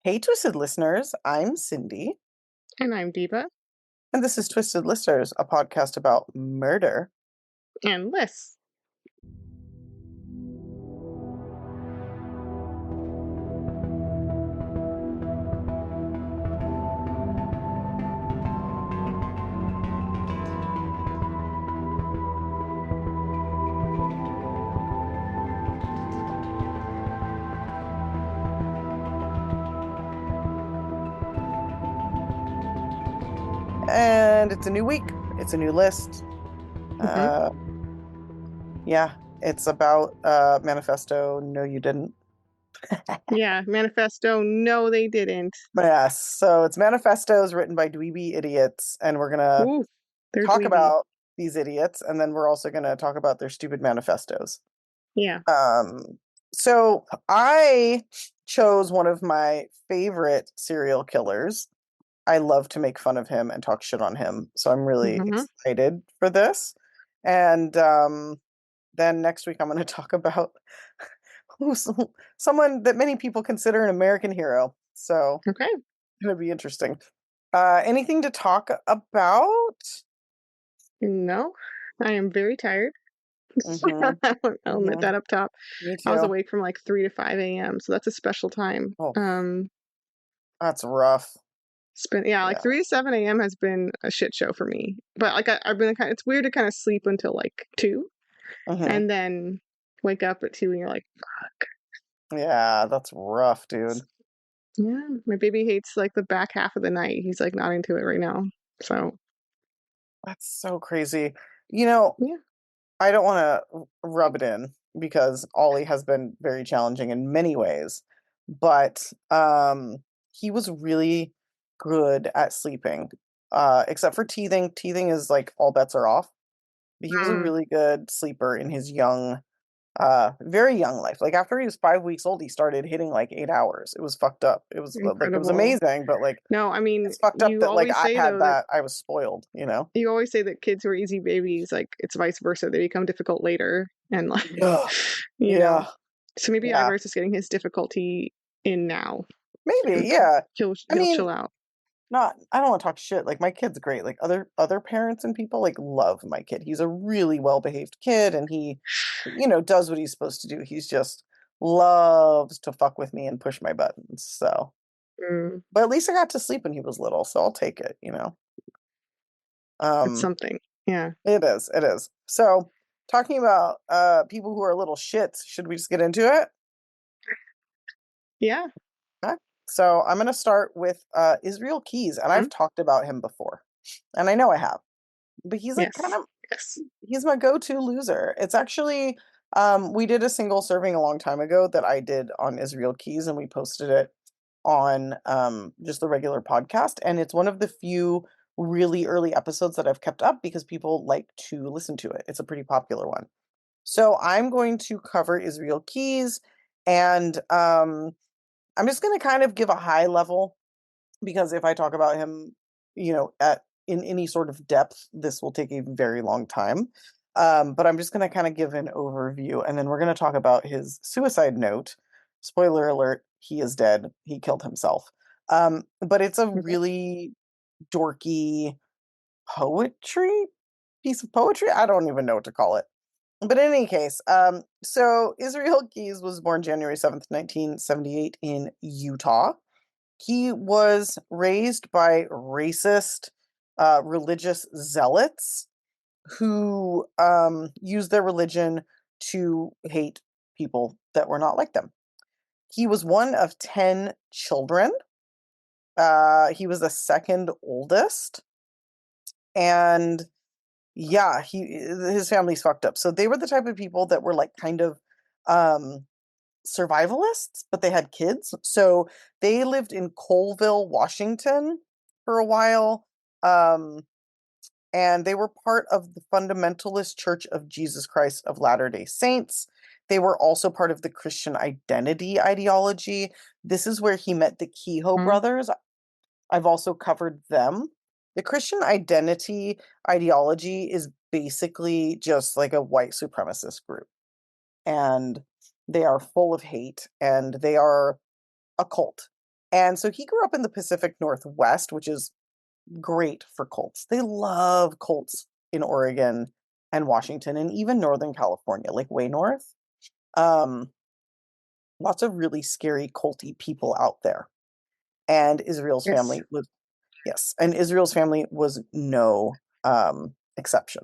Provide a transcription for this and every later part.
Hey, Twisted listeners, I'm Cindy, And I'm Diva and this is Twisted Listeners, a podcast about murder. and Liz. And it's a new week, it's a new list. hmm Uh, yeah, it's about ManifestOh, No You Didn't. Yeah, ManifestOh. No, they didn't. Yes, so it's manifestos written by dweeby idiots, and we're gonna Ooh, they're talk dweeby. about these idiots, and then we're also gonna talk about their stupid manifestos. Yeah. Um, so I chose one of my favorite serial killers. I love to make fun of him and talk shit on him. So I'm really hmm excited for this. And then next week I'm going to talk about who's someone that many people consider an American hero. So Okay. it's going to be interesting. Anything to talk about? No, I am very tired. Mm-hmm. I'll admit Mm-hmm. that up top. Me I was too. awake from like 3 to 5 a.m., so that's a special time. Oh, that's rough. Yeah, like Yeah. 3 to 7 a.m. has been a shit show for me. But like I've been it's weird to kind of sleep until like 2 Mm-hmm. and then wake up at 2 and you're like, Yeah, that's rough, dude. yeah, my baby hates like the back half of the night. He's like not into it right now. So, That's so crazy. You know, yeah. I don't want to rub it in because Ollie has been very challenging in many ways, but he was really good at sleeping. Except for teething. Teething is like all bets are off. But he was a Mm, really good sleeper in his young, very young life. Like after he was 5 weeks old, he started hitting like 8 hours. It was fucked up. It was like it was incredible. amazing, but like No, I mean, it's fucked up you that like always I say had though that that. I was spoiled, you know? you always say that kids who are easy babies, like it's vice versa. They become difficult later, and like, Yeah. you know. Yeah. So maybe Yeah. Ivar's just getting his difficulty in now, Maybe, and yeah. I he'll mean, chill out. not I don't want to talk shit. Like my kid's great. Like other parents and people like love my kid. He's a really well-behaved kid and he does what he's supposed to do. He's just loves to fuck with me and push my buttons. So, Mm, but at least I got to sleep when he was little, so I'll take it. it's Um something. Yeah. it is. It is. So, talking about people who are little shits, should we just get into it? Yeah. Okay. So, I'm going to start with Israel Keys, and Mhm. I've talked about him before. And I know I have. But he's like kind Yes. of Yes. he's my go-to loser. It's actually we did a single serving a long time ago that I did on Israel Keys and we posted it on just the regular podcast and it's one of the few really early episodes that I've kept up because people like to listen to it. It's a pretty popular one. So I'm going to cover Israel Keys and I'm just going to kind of give a high level because if I talk about him, at in any sort of depth, this will take a very long time. But I'm just going to kind of give an overview, and then we're going to talk about his suicide note. Spoiler alert: he is dead. He killed himself. But it's a Okay. really dorky poetry piece of poetry. I don't even know what to call it. But in any case, so Israel Keys was born January 7th, 1978 in Utah. He was raised by racist religious zealots who used their religion to hate people that were not like them. He was one of 10 children. He was the second oldest. And yeah, his family's fucked up. So they were the type of people that were like kind of um survivalists, but they had kids. So they lived in Colville, Washington for a while. Um, and they were part of the Fundamentalist Church of Jesus Christ of Latter-day Saints. They were also part of the Christian identity ideology. This is where he met the Kehoe Mhm. brothers. I've also covered them. The Christian identity ideology is basically just like a white supremacist group and they are full of hate and they are a cult. And so he grew up in the Pacific Northwest, which is great for cults. They love cults in Oregon and Washington and even Northern California, like way north. Um, Lots of really scary culty people out there. And Israel's Yes. family was Yes, and Israel's family was no exception.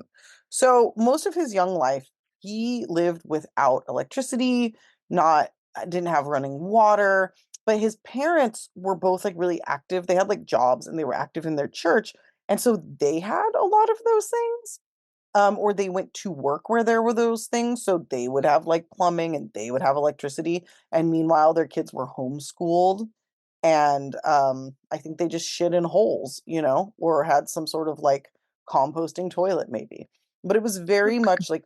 So most of his young life, he lived without electricity, not didn't have running water, but his parents were both like really active. They had like jobs and they were active in their church, and so they had a lot of those things. Or they went to work where there were those things, so they would have like plumbing and they would have electricity, and meanwhile their kids were homeschooled and I think they just shit in holes, or had some sort of like composting toilet maybe. But it was very much like,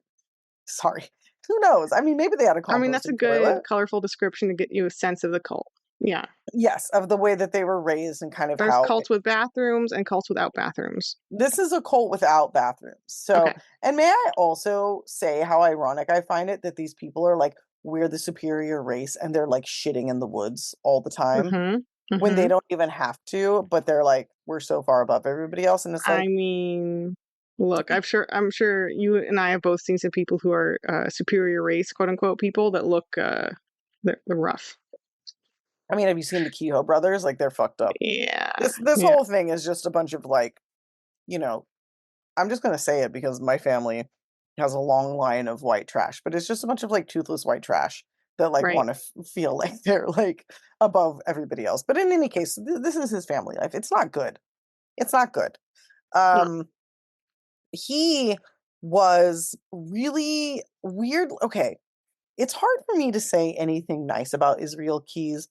sorry, who knows? I mean, maybe they had a I mean, that's a composting good, toilet. colorful description to get you a sense of the cult. Yeah. Yes, of the way that they were raised and kind of There's how cults with bathrooms and cults without bathrooms. this is a cult without bathrooms. Okay. So, and may I also say how ironic I find it that these people are like, we're the superior race and they're like shitting in the woods all the time Mm-hmm. when they Mm-hmm. don't even have to, but they're like, we're so far above everybody else. And it's I like, mean, look, I'm sure you and I have both seen some people who are superior race, quote unquote, people that look they're rough. I mean, have you seen the Kehoe brothers? Like they're fucked up. Yeah. This Yeah. whole thing is just a bunch of like, you know, I'm just gonna say it because my family has a long line of white trash, but it's just a bunch of like toothless white trash that like Right. want to feel like they're like above everybody else. But in any case, this is his family life. It's not good. It's not good. No. Um, he was really weird. Okay, it's hard for me to say anything nice about Israel Keys,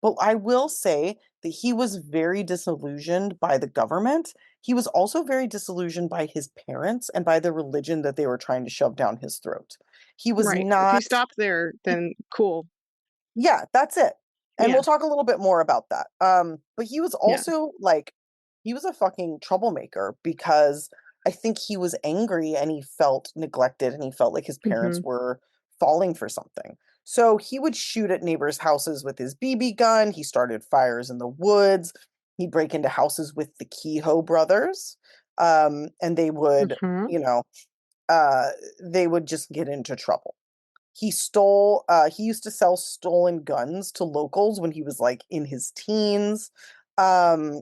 but I will say that he was very disillusioned by the government. He was also very disillusioned by his parents and by the religion that they were trying to shove down his throat. He was Right. If you not, stop there, then cool. yeah, that's it. And Yeah. we'll talk a little bit more about that. But he was Yeah. also like, he was a fucking troublemaker because I think he was angry and he felt neglected and he felt like his Mm-hmm. parents were falling for something. So he would shoot at neighbors' houses with his BB gun. He started fires in the woods. He'd break into houses with the Kehoe brothers. And they would, Mm-hmm. you know, they would just get into trouble. He used to sell stolen guns to locals when he was like in his teens. Um,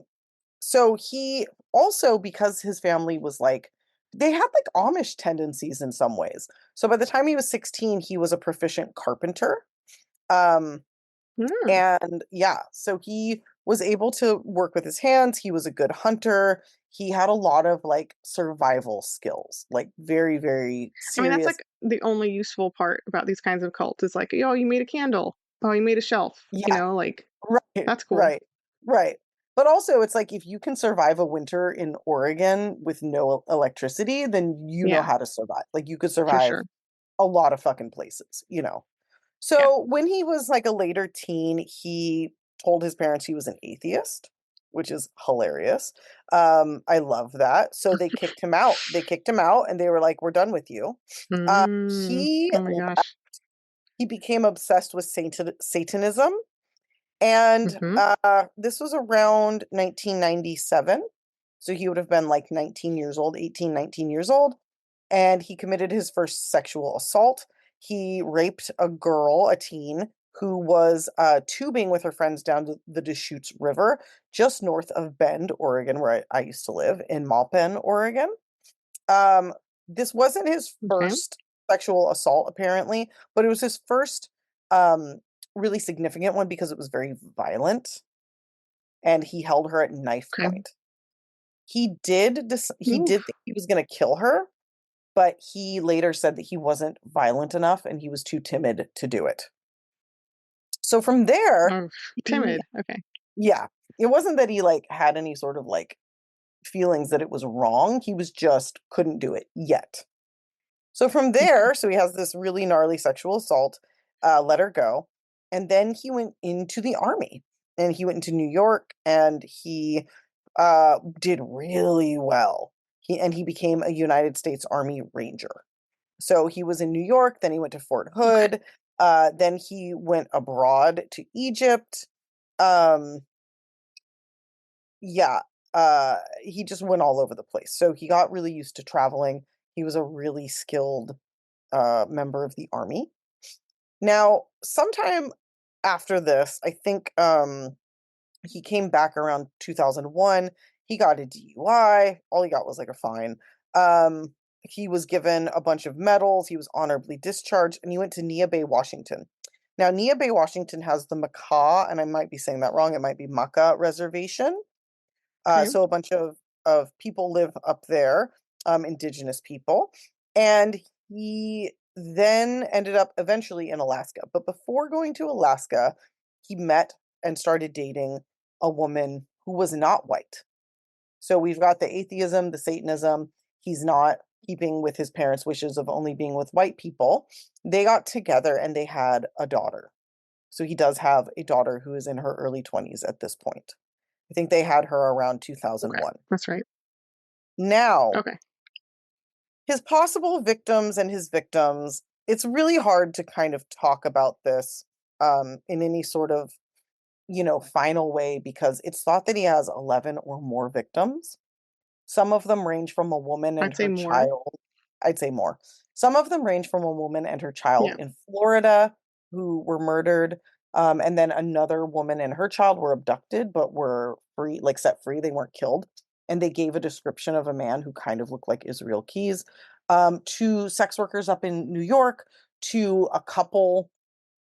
so he also, because his family was like, they had like Amish tendencies in some ways. So by the time he was 16, he was a proficient carpenter. Um, Mm. and yeah, so he was able to work with his hands. He was a good hunter. He had a lot of like survival skills, like very, very I mean, that's serious. like the only useful part about these kinds of cults is like, oh, you made a candle. Oh, you made a shelf. Yeah, Like right, that's cool. right, right. But also, it's like if you can survive a winter in Oregon with no electricity, then you know Yeah, how to survive. Like you could for survive sure. a lot of fucking places. Yeah. So when he was like a later teen, he told his parents he was an atheist, which is hilarious. I love that. So they kicked him out. They kicked him out and they were like, we're done with you. Mm. He Oh my gosh. he became obsessed with Satanism. And Mm-hmm. this was around 1997. So he would have been like 19 years old, 18, 19 years old. And he committed his first sexual assault. He raped a girl, a teen, who was tubing with her friends down the Deschutes River, just north of Bend, Oregon, where I used to live, in Malpen, Oregon. Um, this wasn't his Okay. first sexual assault, apparently, but it was his first um, really significant one because it was very violent, and he held her at knife Okay. point. He did Oof. think he was going to kill her, but he later said that he wasn't violent enough and he was too timid to do it. So from there, Oh, he timid. Okay. yeah, it wasn't that he like had any sort of like feelings that it was wrong. He was just couldn't do it yet. So from Okay. there, so he has this really gnarly sexual assault, let her go. And then he went into the army and he went into New York and he did really well. He became a United States Army Ranger. So he was in New York, then he went to Fort Okay. Hood, then he went abroad to Egypt. Um, yeah, he just went all over the place. So he got really used to traveling. He was a really skilled member of the army. Now, sometime after this, I think he came back around 2001. He got a DUI. All he got was like a fine. Um, he was given a bunch of medals. He was honorably discharged, and he went to Nia Bay, Washington. Now, Nia Bay, Washington has the Macaw, and I might be saying that wrong. It might be Maca Reservation. Okay. So a bunch of people live up there, indigenous people, and he then ended up eventually in Alaska. But before going to Alaska, he met and started dating a woman who was not white. So we've got the atheism, the Satanism. He's not keeping with his parents' wishes of only being with white people. They got together and they had a daughter. So he does have a daughter who is in her early 20s at this point. I think they had her around Okay. 2001. That's right. Now, Okay. his possible victims and his victims, it's really hard to kind of talk about this in any sort of, final way because it's thought that he has 11 or more victims. Some of them range from a woman and I'd say her more. child. I'd say more. Some of them range from a woman and her child Yeah. in Florida who were murdered. And then another woman and her child were abducted, but were free, like set free. They weren't killed. And they gave a description of a man who kind of looked like Israel Keys, to sex workers up in New York, to a couple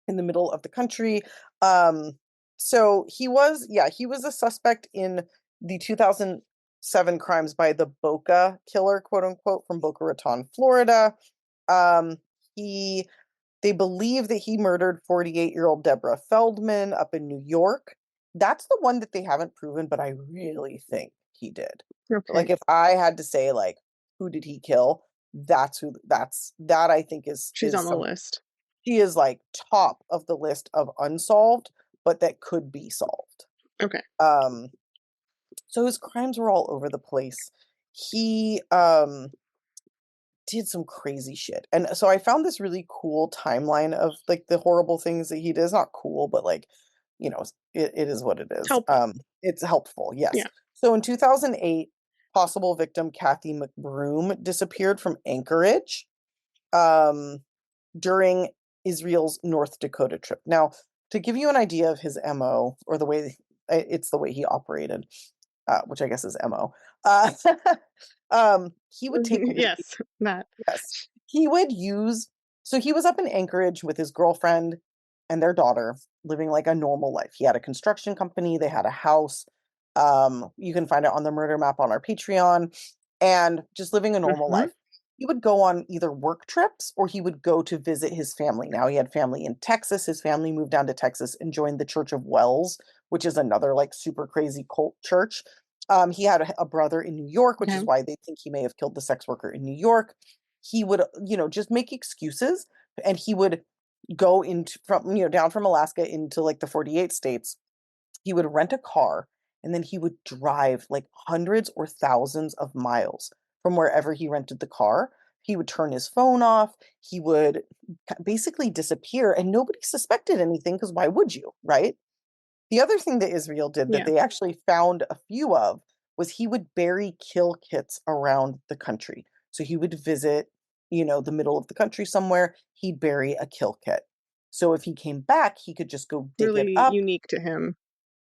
in the middle of the country. Um, so he was a suspect in the 2007 crimes by the Boca killer, quote unquote, from Boca Raton, Florida. Um, he They believe that he murdered 48-year-old Deborah Feldman up in New York. That's the one that they haven't proven, but I really think he did. Like Okay. if I had to say like who did he kill, that I think She's is on the some list. she is like top of the list of unsolved, but that could be solved. Okay. Um, so his crimes were all over the place. He did some crazy shit. And so I found this really cool timeline of like the horrible things that he did. It's not cool, but like, it is what it It's is. helpful. It's helpful, yes. Yeah. So in 2008, possible victim Kathy McBroom disappeared from Anchorage during Israel's North Dakota trip. Now, to give you an idea of his MO or it's the way he operated, which I guess is MO. Uh, he would take really Yes. That. Yes. He would use So he was up in Anchorage with his girlfriend and their daughter, living like a normal life. He had a construction company, they had a house. You can find it on the murder map on our Patreon, and just living a normal Hmm. life. He would go on either work trips or he would go to visit his family. Now he had family in Texas. His family moved down to Texas and joined the Church of Wells, which is another like super crazy cult church. He had a brother in New York, which Okay. is why they think he may have killed the sex worker in New York. He would, just make excuses, and he would go into from, down from Alaska into like the 48 states. He would rent a car and then he would drive like hundreds or thousands of miles from wherever he rented the car. He would turn his phone off. He would basically disappear and nobody suspected anything because why would you, right? The other thing that Israel did that Yeah. they actually found a few of was he would bury kill kits around the country. So he would visit, the middle of the country somewhere, he'd bury a kill kit. So if he came back, he could just go dig it Really up. unique to him.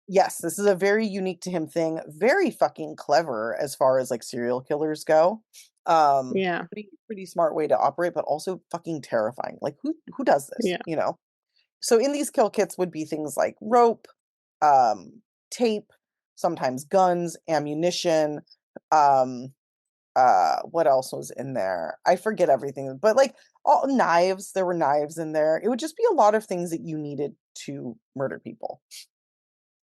Yes, this is a very unique to him thing. Very fucking clever as far as like serial killers go. Yeah. Pretty smart way to operate, but also fucking terrifying. Like who does this, Yeah. So in these kill kits would be things like rope, tape, sometimes guns, ammunition, um, what else was in there? I forget everything, but like all knives, there were knives in there. It would just be a lot of things that you needed to murder people.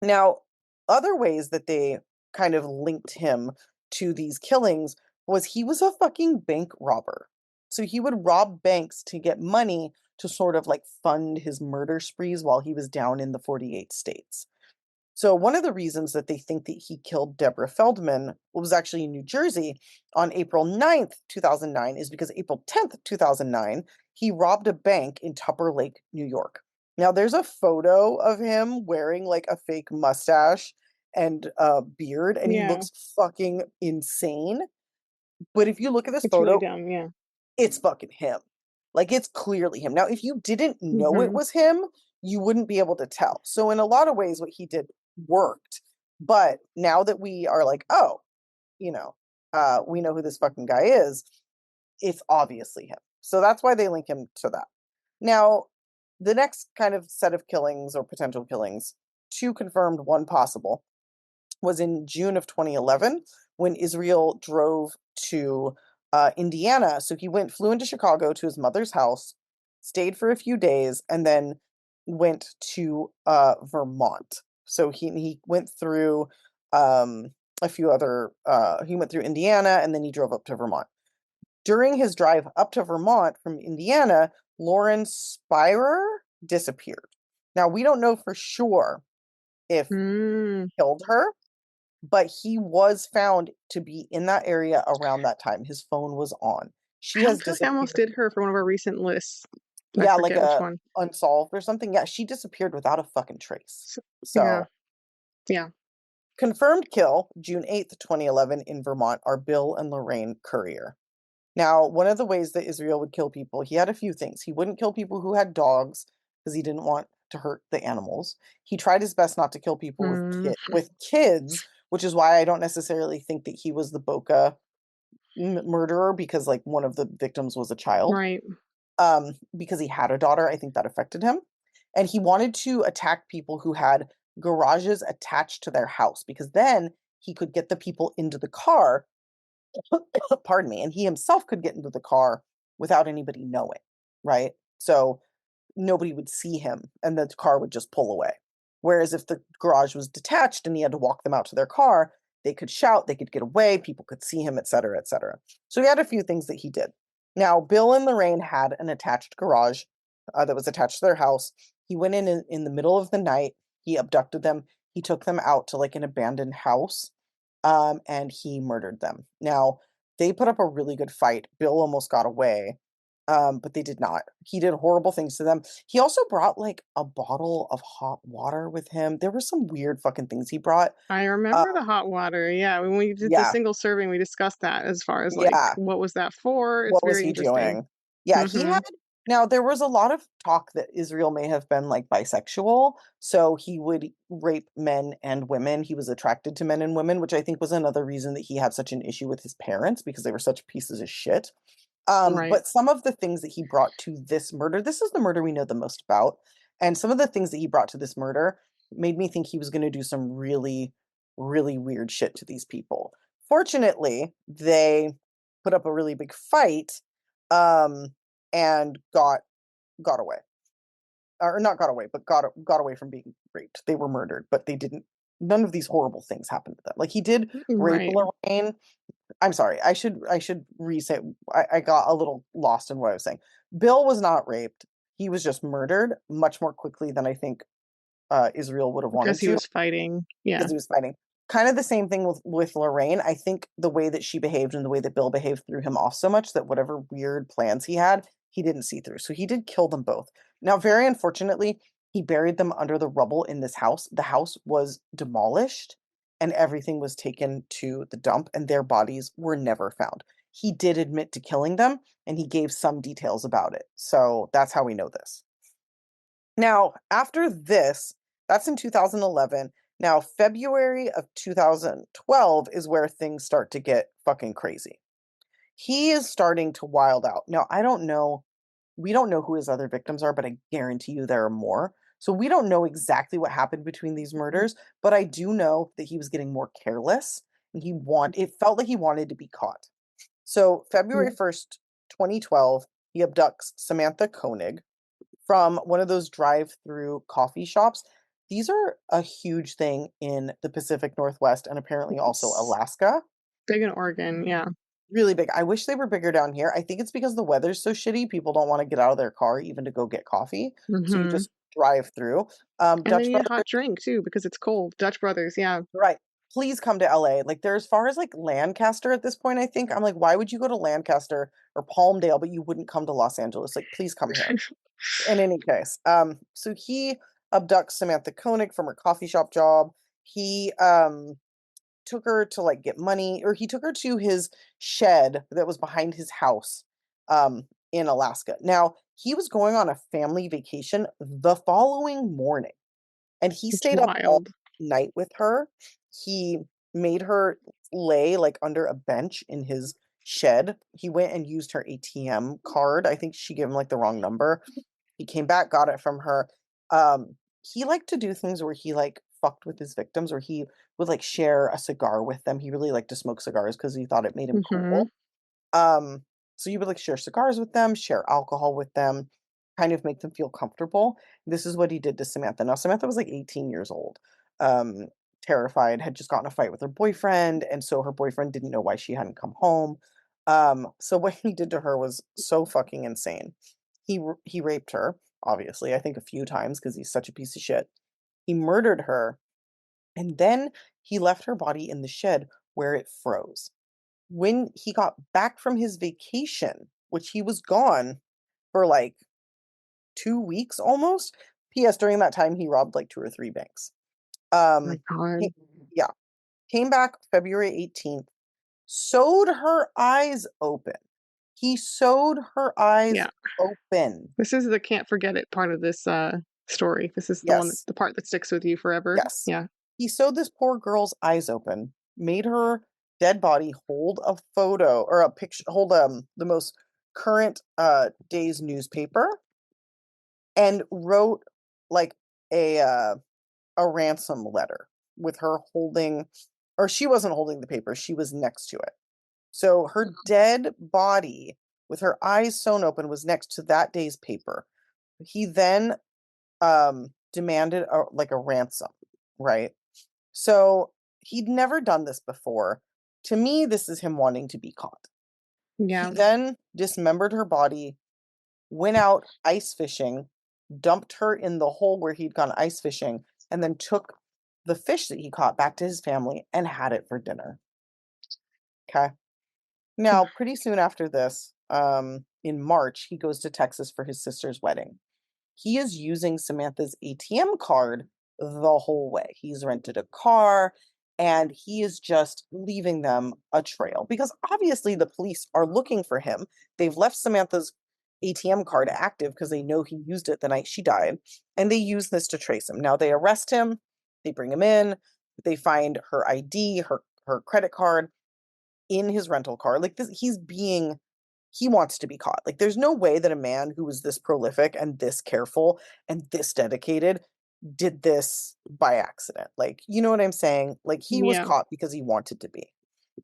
Now, other ways that they kind of linked him to these killings was he was a fucking bank robber. So he would rob banks to get money to sort of like fund his murder sprees while he was down in the 48 states. So one of the reasons that they think that he killed Deborah Feldman was actually in New Jersey on April 9th, 2009, is because April 10th, 2009, he robbed a bank in Tupper Lake, New York. Now there's a photo of him wearing like a fake mustache and beard, and he Yeah. looks fucking insane. But if you look at this It's really photo, dumb. Yeah. it's fucking him. Like it's clearly him. Now, if you didn't know it Hmm. was him, you wouldn't be able to tell. So in a lot of ways, what he did worked. But now that we are like, oh, you know, we know who this fucking guy is, it's obviously him. So that's why they link him to that. Now, the next kind of set of killings or potential killings, two confirmed, one possible, was in June of 2011 when Israel drove to Indiana. So he flew into Chicago to his mother's house, stayed for a few days, and then went to Vermont. So he went through a few other. He went through Indiana and then he drove up to Vermont. During his drive up to Vermont from Indiana, Lauren Spirer disappeared. Now we don't know for sure if Mm. he killed her, but he was found to be in that area around that time. His phone was on. She I has feel like I almost disappeared. did her for one of our recent lists. I Yeah, like forget which a one. unsolved or something. Yeah, she disappeared without a fucking trace. Yeah. So, Yeah. confirmed kill, June 8th, 2011 in Vermont are Bill and Lorraine Courier. Now, one of the ways that Israel would kill people, he had a few things. He wouldn't kill people who had dogs because he didn't want to hurt the animals. He tried his best not to kill people Mm. with kids, which is why I don't necessarily think that he was the Boca murderer because like one of the victims was a child. Right. Because he had a daughter, I think that affected him. And he wanted to attack people who had garages attached to their house because then he could get the people into the car, pardon me, and he himself could get into the car without anybody knowing, right? So nobody would see him and the car would just pull away. Whereas if the garage was detached and he had to walk them out to their car, they could shout, they could get away, people could see him, et cetera, et cetera. So he had a few things that he did. Now, Bill and Lorraine had an attached garage that was attached to their house. He went in the middle of the night. He abducted them. He took them out to like an abandoned house, and he murdered them. Now, they put up a really good fight. Bill almost got away, but they did not. He did horrible things to them. He also brought like a bottle of hot water with him. There were some weird fucking things he brought. I Uh, remember the hot water. Yeah, when we did the yeah, single serving, we discussed that as far as like yeah. what was that for? It's What was very he interesting. doing? Yeah, he Mm-hmm. had. Now there was a lot of talk that Israel may have been like bisexual, so he would rape men and women. He was attracted to men and women, which I think was another reason that he had such an issue with his parents because they were such pieces of shit. Right. But some of the things that he brought to this murder, this is the murder we know the most about. And some of the things that he brought to this murder made me think he was going to do some really, really weird shit to these people. Fortunately, they put up a really big fight, um, and got away. Or not got away, but got away from being raped. They were murdered, but they didn't. None of these horrible things happened to them. Like he did rape Right. Lorraine. I'm sorry. I should re-say. I got a little lost in what I was saying. Bill was not raped. He was just murdered much more quickly than I think Israel would have Because wanted he to was fighting. Yeah. because he was fighting. Kind of the same thing with Lorraine. I think the way that she behaved and the way that Bill behaved threw him off so much that whatever weird plans he had, he didn't see through. So he did kill them both. Now, very unfortunately, he buried them under the rubble in this house. The house was demolished and everything was taken to the dump, and their bodies were never found. He did admit to killing them and he gave some details about it. So that's how we know this. Now, after this, that's in 2011. Now, February of 2012 is where things start to get fucking crazy. He is starting to wild out. Now, I don't know, we don't know who his other victims are, but I guarantee you there are more. So we don't know exactly what happened between these murders, but I do know that he was getting more careless and it felt like he wanted to be caught. So Yeah. February 1st, 2012, he abducts Samantha Koenig from one of those drive-through coffee shops. These are a huge thing in the Pacific Northwest and apparently also It's Alaska. big in Oregon. Yeah. Really big. I wish they were bigger down here. I think it's because the weather's so shitty, people don't want to get out of their car even to go get coffee. So you Mm-hmm. just drive through. And they Dutch need a Brothers, hot drink too because it's cold. Dutch Brothers. Yeah. right. Please come to LA. Like they're as far as like Lancaster at this point, I think. I'm like, why would you go to Lancaster or Palmdale, but you wouldn't come to Los Angeles? Like, please come here. In any case, so he abducts Samantha Koenig from her coffee shop job. he took her to like get money, or he took her to his shed that was behind his house in Alaska. Now, he was going on a family vacation the following morning, and he It's stayed up all wild. night with her. He made her lay like under a bench in his shed. He went and used her ATM card. I think she gave him like the wrong number. He came back, got it from her. He liked to do things where he like fucked with his victims, or he would like share a cigar with them. He really liked to smoke cigars because he thought it made him Hmm. cool. Um, so you would like share cigars with them, share alcohol with them, kind of make them feel comfortable. This is what he did to Samantha. Now, Samantha was like 18 years old, um, terrified, had just gotten in a fight with her boyfriend, and so her boyfriend didn't know why she hadn't come home. So what he did to her was so fucking insane. He raped her, obviously, I think a few times because he's such a piece of shit. He murdered her, and then he left her body in the shed where it froze. When he got back from his vacation, which he was gone for like 2 weeks almost. P.S. During that time, he robbed like two or three banks. My Um, God. yeah, came back February 18th, sewed her eyes open. He sewed her eyes Yeah. open. This is the can't forget it part of this story. This is the one Yes, the part that sticks with you forever. yes. Yeah. He sewed this poor girl's eyes open, made her dead body hold a photo or a picture, hold the most current day's newspaper, and wrote like a uh, a ransom letter with her holding, or she wasn't holding the paper, she was next to it. So her dead body with her eyes sewn open was next to that day's paper. He then demanded like a ransom, right? So he'd never done this before. To me, this is him wanting to be caught. He Yeah. then dismembered her body, went out ice fishing, dumped her in the hole where he'd gone ice fishing, and then took the fish that he caught back to his family and had it for dinner. Okay. Now, pretty soon after this, in March, he goes to Texas for his sister's wedding. He is using Samantha's ATM card the whole way. He's rented a car and he is just leaving them a trail because obviously the police are looking for him. They've left Samantha's ATM card active because they know he used it the night she died, and they use this to trace him. Now they arrest him, they bring him in, they find her ID, her credit card in his rental car. Like this, he wants to be caught. Like there's no way that a man who was this prolific and this careful and this dedicated did this by accident. Like, you know what I'm saying? Like he was Yeah, caught because he wanted to be.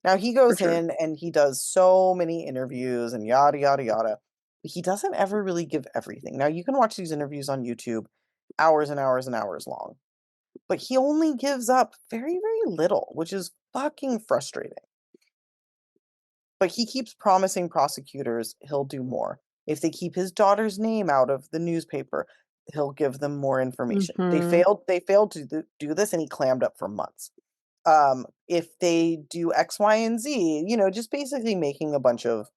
Now he for goes sure. in and he does so many interviews and yada yada yada. But he doesn't ever really give everything. Now you can watch these interviews on YouTube, hours and hours and hours long. But he only gives up very, very little, which is fucking frustrating. But he keeps promising prosecutors he'll do more. If they keep his daughter's name out of the newspaper, he'll give them more information. Hmm. They failed to do this and he clammed up for months. If they do X, Y, and Z, just basically making a bunch of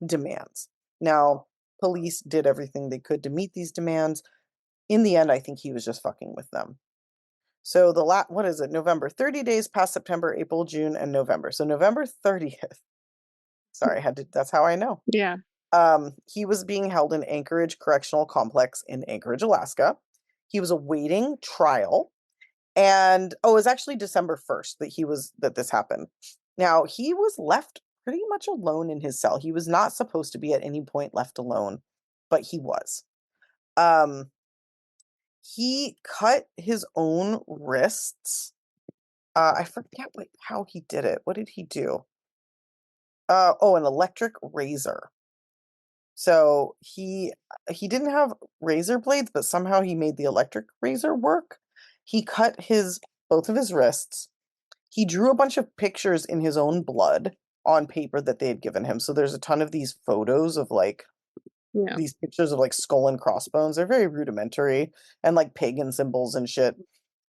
demands. Now, police did everything they could to meet these demands. In the end, I think he was just fucking with them. So what is it? November, 30 days past September, April, June, and November. So November 30th. Sorry, that's how I know. Yeah. He was being held in Anchorage Correctional Complex in Anchorage, Alaska. He was awaiting trial. And it was actually December 1st that this happened. Now, he was left pretty much alone in his cell. He was not supposed to be at any point left alone, but he was. Um, he cut his own wrists. I forget how he did it. What did he do? An electric razor. So he didn't have razor blades, but somehow he made the electric razor work. He cut his both of his wrists. He drew a bunch of pictures in his own blood on paper that they had given him. So there's a ton of these photos of like Yeah. these pictures of like skull and crossbones. They're very rudimentary and like pagan symbols and shit.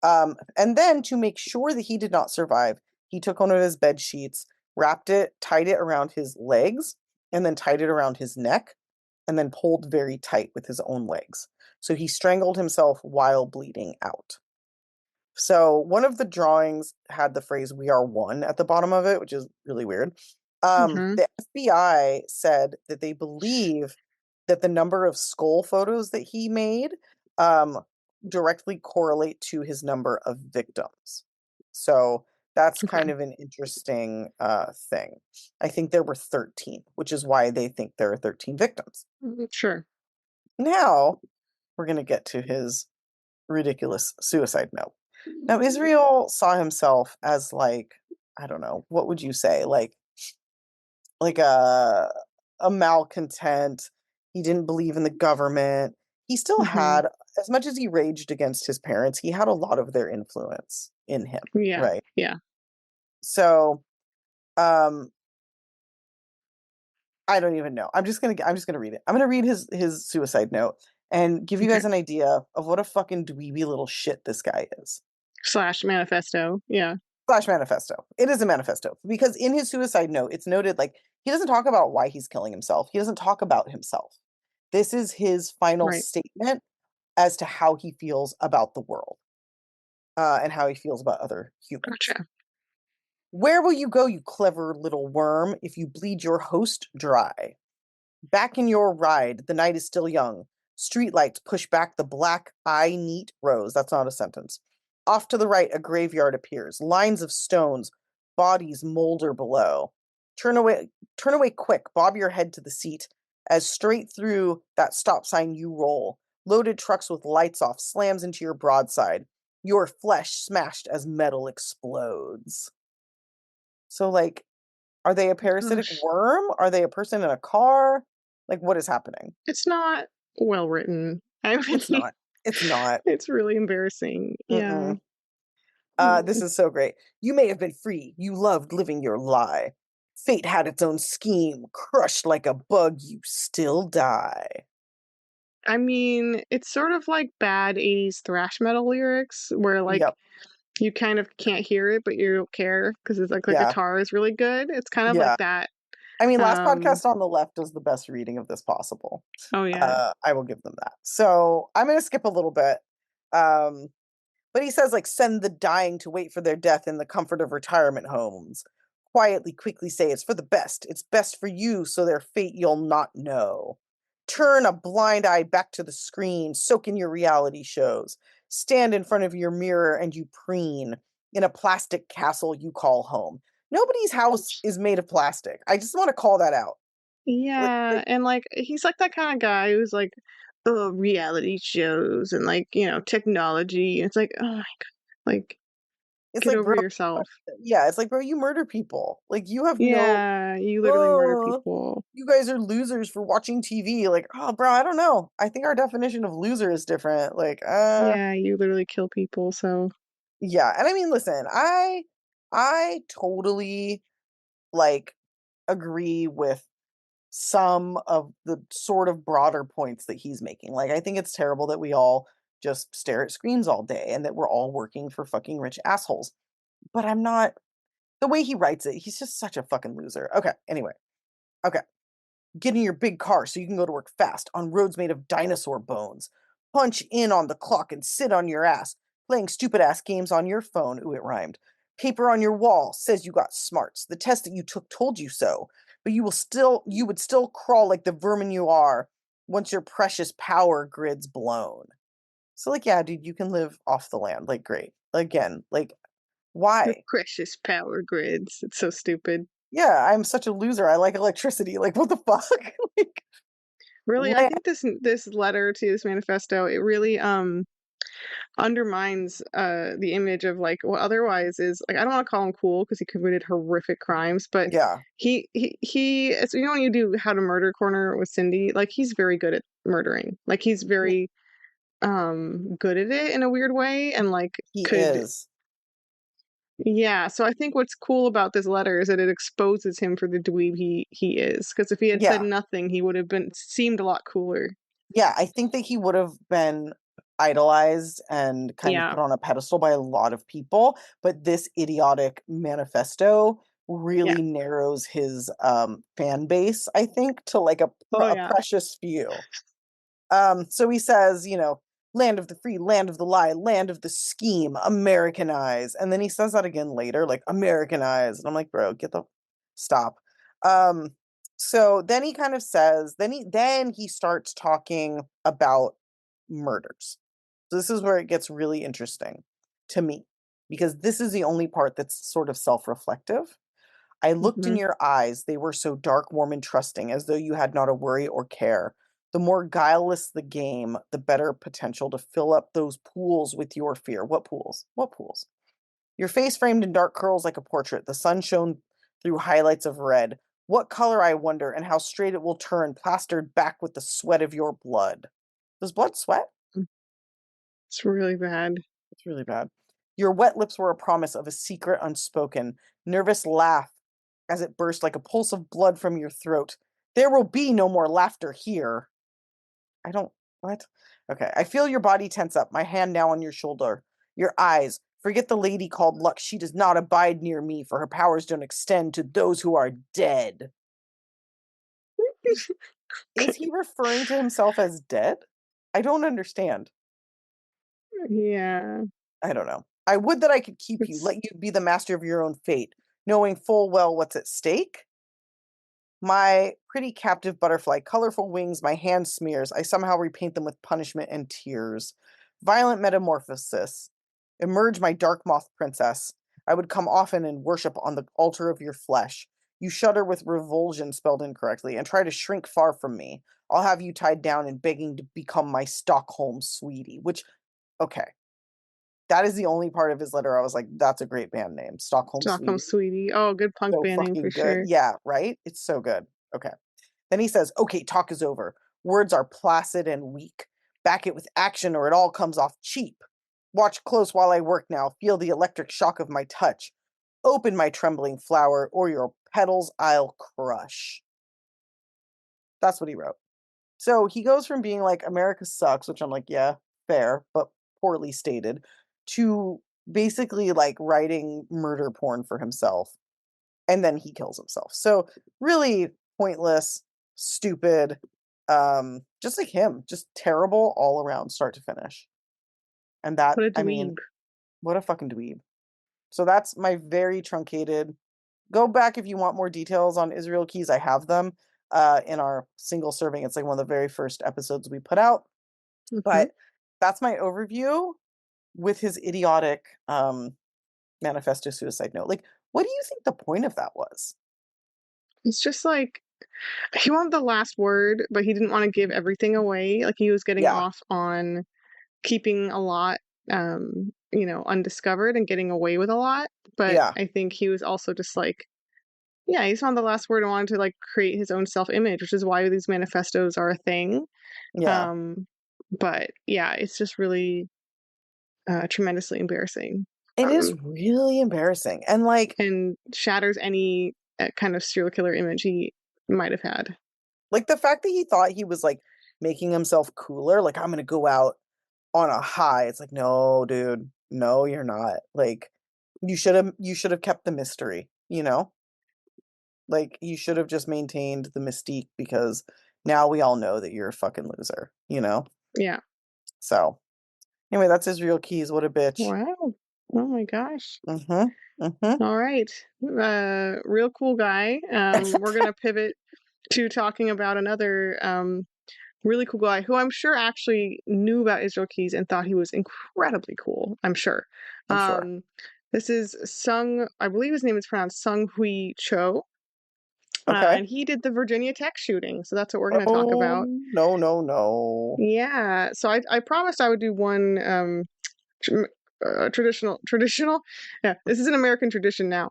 And then to make sure that he did not survive, he took one of his bed sheets, wrapped it, tied it around his legs, and then tied it around his neck, and then pulled very tight with his own legs. So he strangled himself while bleeding out. So one of the drawings had the phrase "We are one" at the bottom of it, which is really weird. Mm-hmm. The FBI said that they believe that the number of skull photos that he made um, directly correlate to his number of victims. So that's kind Okay. of an interesting thing. I think there were 13, which is why they think there are 13 victims. Sure. Now we're going to get to his ridiculous suicide note. Now, Israel saw himself as like, I don't know, what would you say? Like a malcontent. He didn't believe in the government. He still Mm-hmm. had, as much as he raged against his parents, he had a lot of their influence in him, Yeah. right? Yeah. So, um, I don't even know. I'm just gonna read it. I'm gonna read his suicide note and give you Okay. guys an idea of what a fucking dweeby little shit this guy is. Slash manifesto. Yeah. Slash manifesto. It is a manifesto because in his suicide note, it's noted like he doesn't talk about why he's killing himself. He doesn't talk about himself. This is his final Right. statement as to how he feels about the world and how he feels about other humans. Gotcha. Where will you go, you clever little worm, if you bleed your host dry? Back in your ride, the night is still young. Streetlights push back the black eye neat rows. That's not a sentence. Off to the right, a graveyard appears. Lines of stones, bodies molder below. Turn away quick, bob your head to the seat. As straight through that stop sign you roll. Loaded trucks with lights off slams into your broadside. Your flesh smashed as metal explodes. So, like, are they a parasitic Gosh. worm? Are they a person in a car? Like, what is happening? It's not well written. I It's mean, not. It's not. it's really embarrassing. Yeah. Mm-mm. This Mm. is so great. You may have been free. You loved living your lie. Fate had its own scheme. Crushed like a bug, you still die. I mean, it's sort of like bad 80s thrash metal lyrics where like Yep. you kind of can't hear it, but you don't care because it's like the Yeah. guitar is really good. It's kind of like Yeah. that. I mean, last Um, podcast on the left does the best reading of this possible. oh yeah. I will give them that. So I'm going to skip a little bit. Um, But he says, like, send the dying to wait for their death in the comfort of retirement homes. Quietly, quickly say it's for the best. It's best for you, so their fate you'll not know. Turn a blind eye back to the screen, soak in your reality shows. Stand in front of your mirror and you preen in a plastic castle you call home. Nobody's house is made of plastic. I just want to call that out. Yeah, Like, and like he's like that kind of guy who's like, oh, reality shows and like, technology. It's like, oh my God, like it's get like, over bro, yourself. yeah, it's like, bro, you murder people. Like, you have no, Yeah, you literally murder oh, people. you guys are losers for watching TV. Like, oh, bro, I don't know. I think our definition of loser is different. Like, Yeah, you literally kill people, so yeah. And I mean, listen, I totally like agree with some of the sort of broader points that he's making. Like, I think it's terrible that we all just stare at screens all day and that we're all working for fucking rich assholes. But I'm not, the way he writes it, he's just such a fucking loser. Okay, anyway. Okay. Get in your big car so you can go to work fast on roads made of dinosaur bones. Punch in on the clock and sit on your ass, playing stupid ass games on your phone. Ooh, it rhymed. Paper on your wall says you got smarts. The test that you took told you so, but you would still crawl like the vermin you are once your precious power grid's blown. So, like, yeah, dude, you can live off the land. Like, great. Again, like, your why? precious power grids. It's so stupid. Yeah, I'm such a loser. I like electricity. Like, what the fuck? Like, Really, I land. think this letter to this manifesto, it really undermines the image of like what otherwise is like I don't want to call him cool because he committed horrific crimes, but Yeah. he so when you do How to Murder Corner with Cindy, like he's very good at murdering. Like he's Yeah, very good at it in a weird way and like he could is. yeah, so I think what's cool about this letter is that it exposes him for the dweeb he is. Because if he had said Yeah. nothing, he would have been seemed a lot cooler. Yeah, I think that he would have been idolized and kind of Yeah, put on a pedestal by a lot of people, but this idiotic manifesto yeah. really narrows his fan base, I think, to like Oh a yeah. precious few. So he says, land of the free, land of the lie, land of the scheme, Americanize. And then he says that again later, like Americanize. And I'm like, bro, get the stop. Um, so then he kind of says, then he starts talking about murders. So this is where it gets really interesting to me, because this is the only part that's sort of self-reflective. I looked in Mm-hmm. your eyes, they were so dark, warm, and trusting, as though you had not a worry or care. The more guileless the game, the better potential to fill up those pools with your fear. What pools? What pools? Your face framed in dark curls like a portrait. The sun shone through highlights of red. What color, I wonder, and how straight it will turn, plastered back with the sweat of your blood. Does blood sweat? It's really bad. It's really bad. Your wet lips were a promise of a secret unspoken, nervous laugh as it burst like a pulse of blood from your throat. There will be no more laughter here. I don't. What? Okay. I feel your body tense up, my hand now on your shoulder. Your eyes. Forget the lady called Luck. She does not abide near me, for her powers don't extend to those who are dead. Is he referring to himself as dead? I don't understand. Yeah. I don't know. I would that I could keep you, It's let you be the master of your own fate, knowing full well what's at stake. My pretty captive butterfly, colorful wings, my hand smears. I somehow repaint them with punishment and tears. Violent metamorphosis. Emerge, my dark moth princess. I would come often and worship on the altar of your flesh. You shudder with revulsion spelled incorrectly and try to shrink far from me. I'll have you tied down and begging to become my Stockholm sweetie. Which, okay, that is the only part of his letter I was like, that's a great band name, Stockholm Stockholm Sweetie. Sweetie. Oh, good punk So band name for fucking good. sure. Yeah, right? It's so good. Okay. Then he says, okay, talk is over. Words are placid and weak. Back it with action or it all comes off cheap. Watch close while I work now. Feel the electric shock of my touch. Open my trembling flower, or your petals I'll crush. That's what he wrote. So he goes from being like, America sucks, which I'm like, yeah, fair, but poorly stated, to basically like writing murder porn for himself. And then he kills himself. So really pointless, stupid, just like him, just terrible all around, start to finish. And that, What a I mean, dweeb. what a fucking dweeb. So that's my very truncated. Go back if you want more details on Israel Keys. I have them in our single serving. It's like one of the very first episodes we put out. Hmm. But that's my overview with his idiotic manifesto suicide note. Like, what do you think the point of that was? It's just like he wanted the last word, but he didn't want to give everything away. Like he was getting Yeah, off on keeping a lot, undiscovered and getting away with a lot. But yeah, I think he was also just like, yeah, he just wanted the last word and wanted to like create his own self image, which is why these manifestos are a thing. yeah. Um, but yeah, it's just really tremendously embarrassing. It is Um, really embarrassing. And and shatters any kind of serial killer image he might have had. like the fact that he thought he was like making himself cooler, like I'm gonna go out on a high. It's like, no, dude, no, you're not. Like you should have kept the mystery, you know? Like you should have just maintained the mystique because now we all know that you're a fucking loser, you know? Yeah. So anyway, that's Israel Keys. What a bitch. Wow. Oh my gosh. Mm-hmm. Mm-hmm. All right. Real cool guy. We're going to pivot to talking about another really cool guy who I'm sure actually knew about Israel Keys and thought he was incredibly cool. I'm sure. I'm sure. Um, this is I believe his name is pronounced Seung-huicho. Okay. And he did the Virginia Tech shooting. So that's what we're going to talk Oh about. no, no, no. Yeah. So I promised I would do one tr- traditional. Yeah, this is an American tradition now.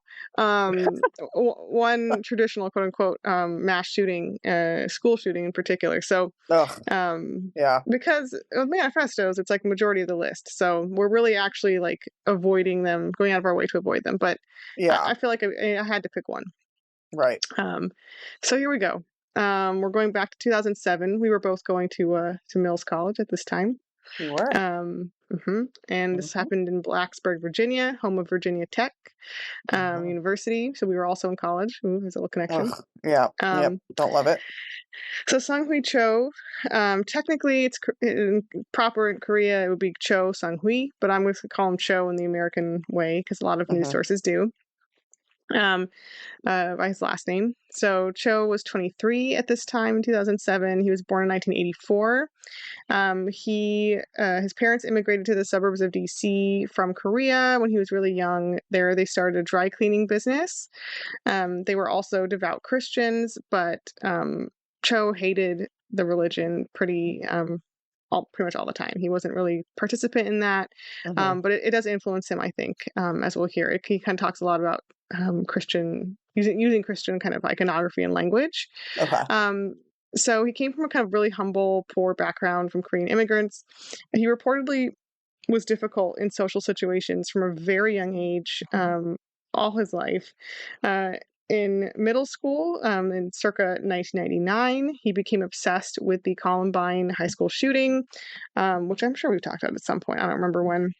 One traditional quote unquote mass shooting, school shooting in particular. So Ugh. um Yeah. because of manifestos, it's like majority of the list, so we're really actually like avoiding them, going out of our way to avoid them, but Yeah. I feel like I had to pick one. Right. um so here we go. We're going back to 2007. We were both going to Mills College at this time. We were. um And this happened in Blacksburg, Virginia, home of Virginia Tech University. So we were also in college. Ooh, there's a little connection. Ugh, yeah. Yep. Don't love it. So seung-huicho, technically it's proper in Korea, it would be Cho Seung-hui, but I'm going to call him Cho in the American way because a lot of news sources do. By his last name. So Cho was 23 at this time in 2007. He was born in 1984. His parents immigrated to the suburbs of DC from Korea when he was really young. There they started a dry cleaning business. They were also devout Christians, but Cho hated the religion pretty much all the time. He wasn't really participant in that, but it does influence him, I think, as we'll hear. He kind of talks a lot about Christian, using Christian kind of iconography and language. Okay. So he came from a kind of really humble, poor background from Korean immigrants. He reportedly was difficult in social situations from a very young age, all his life. In middle school, in circa 1999, he became obsessed with the Columbine high school shooting, which I'm sure we've talked about at some point. I don't remember when.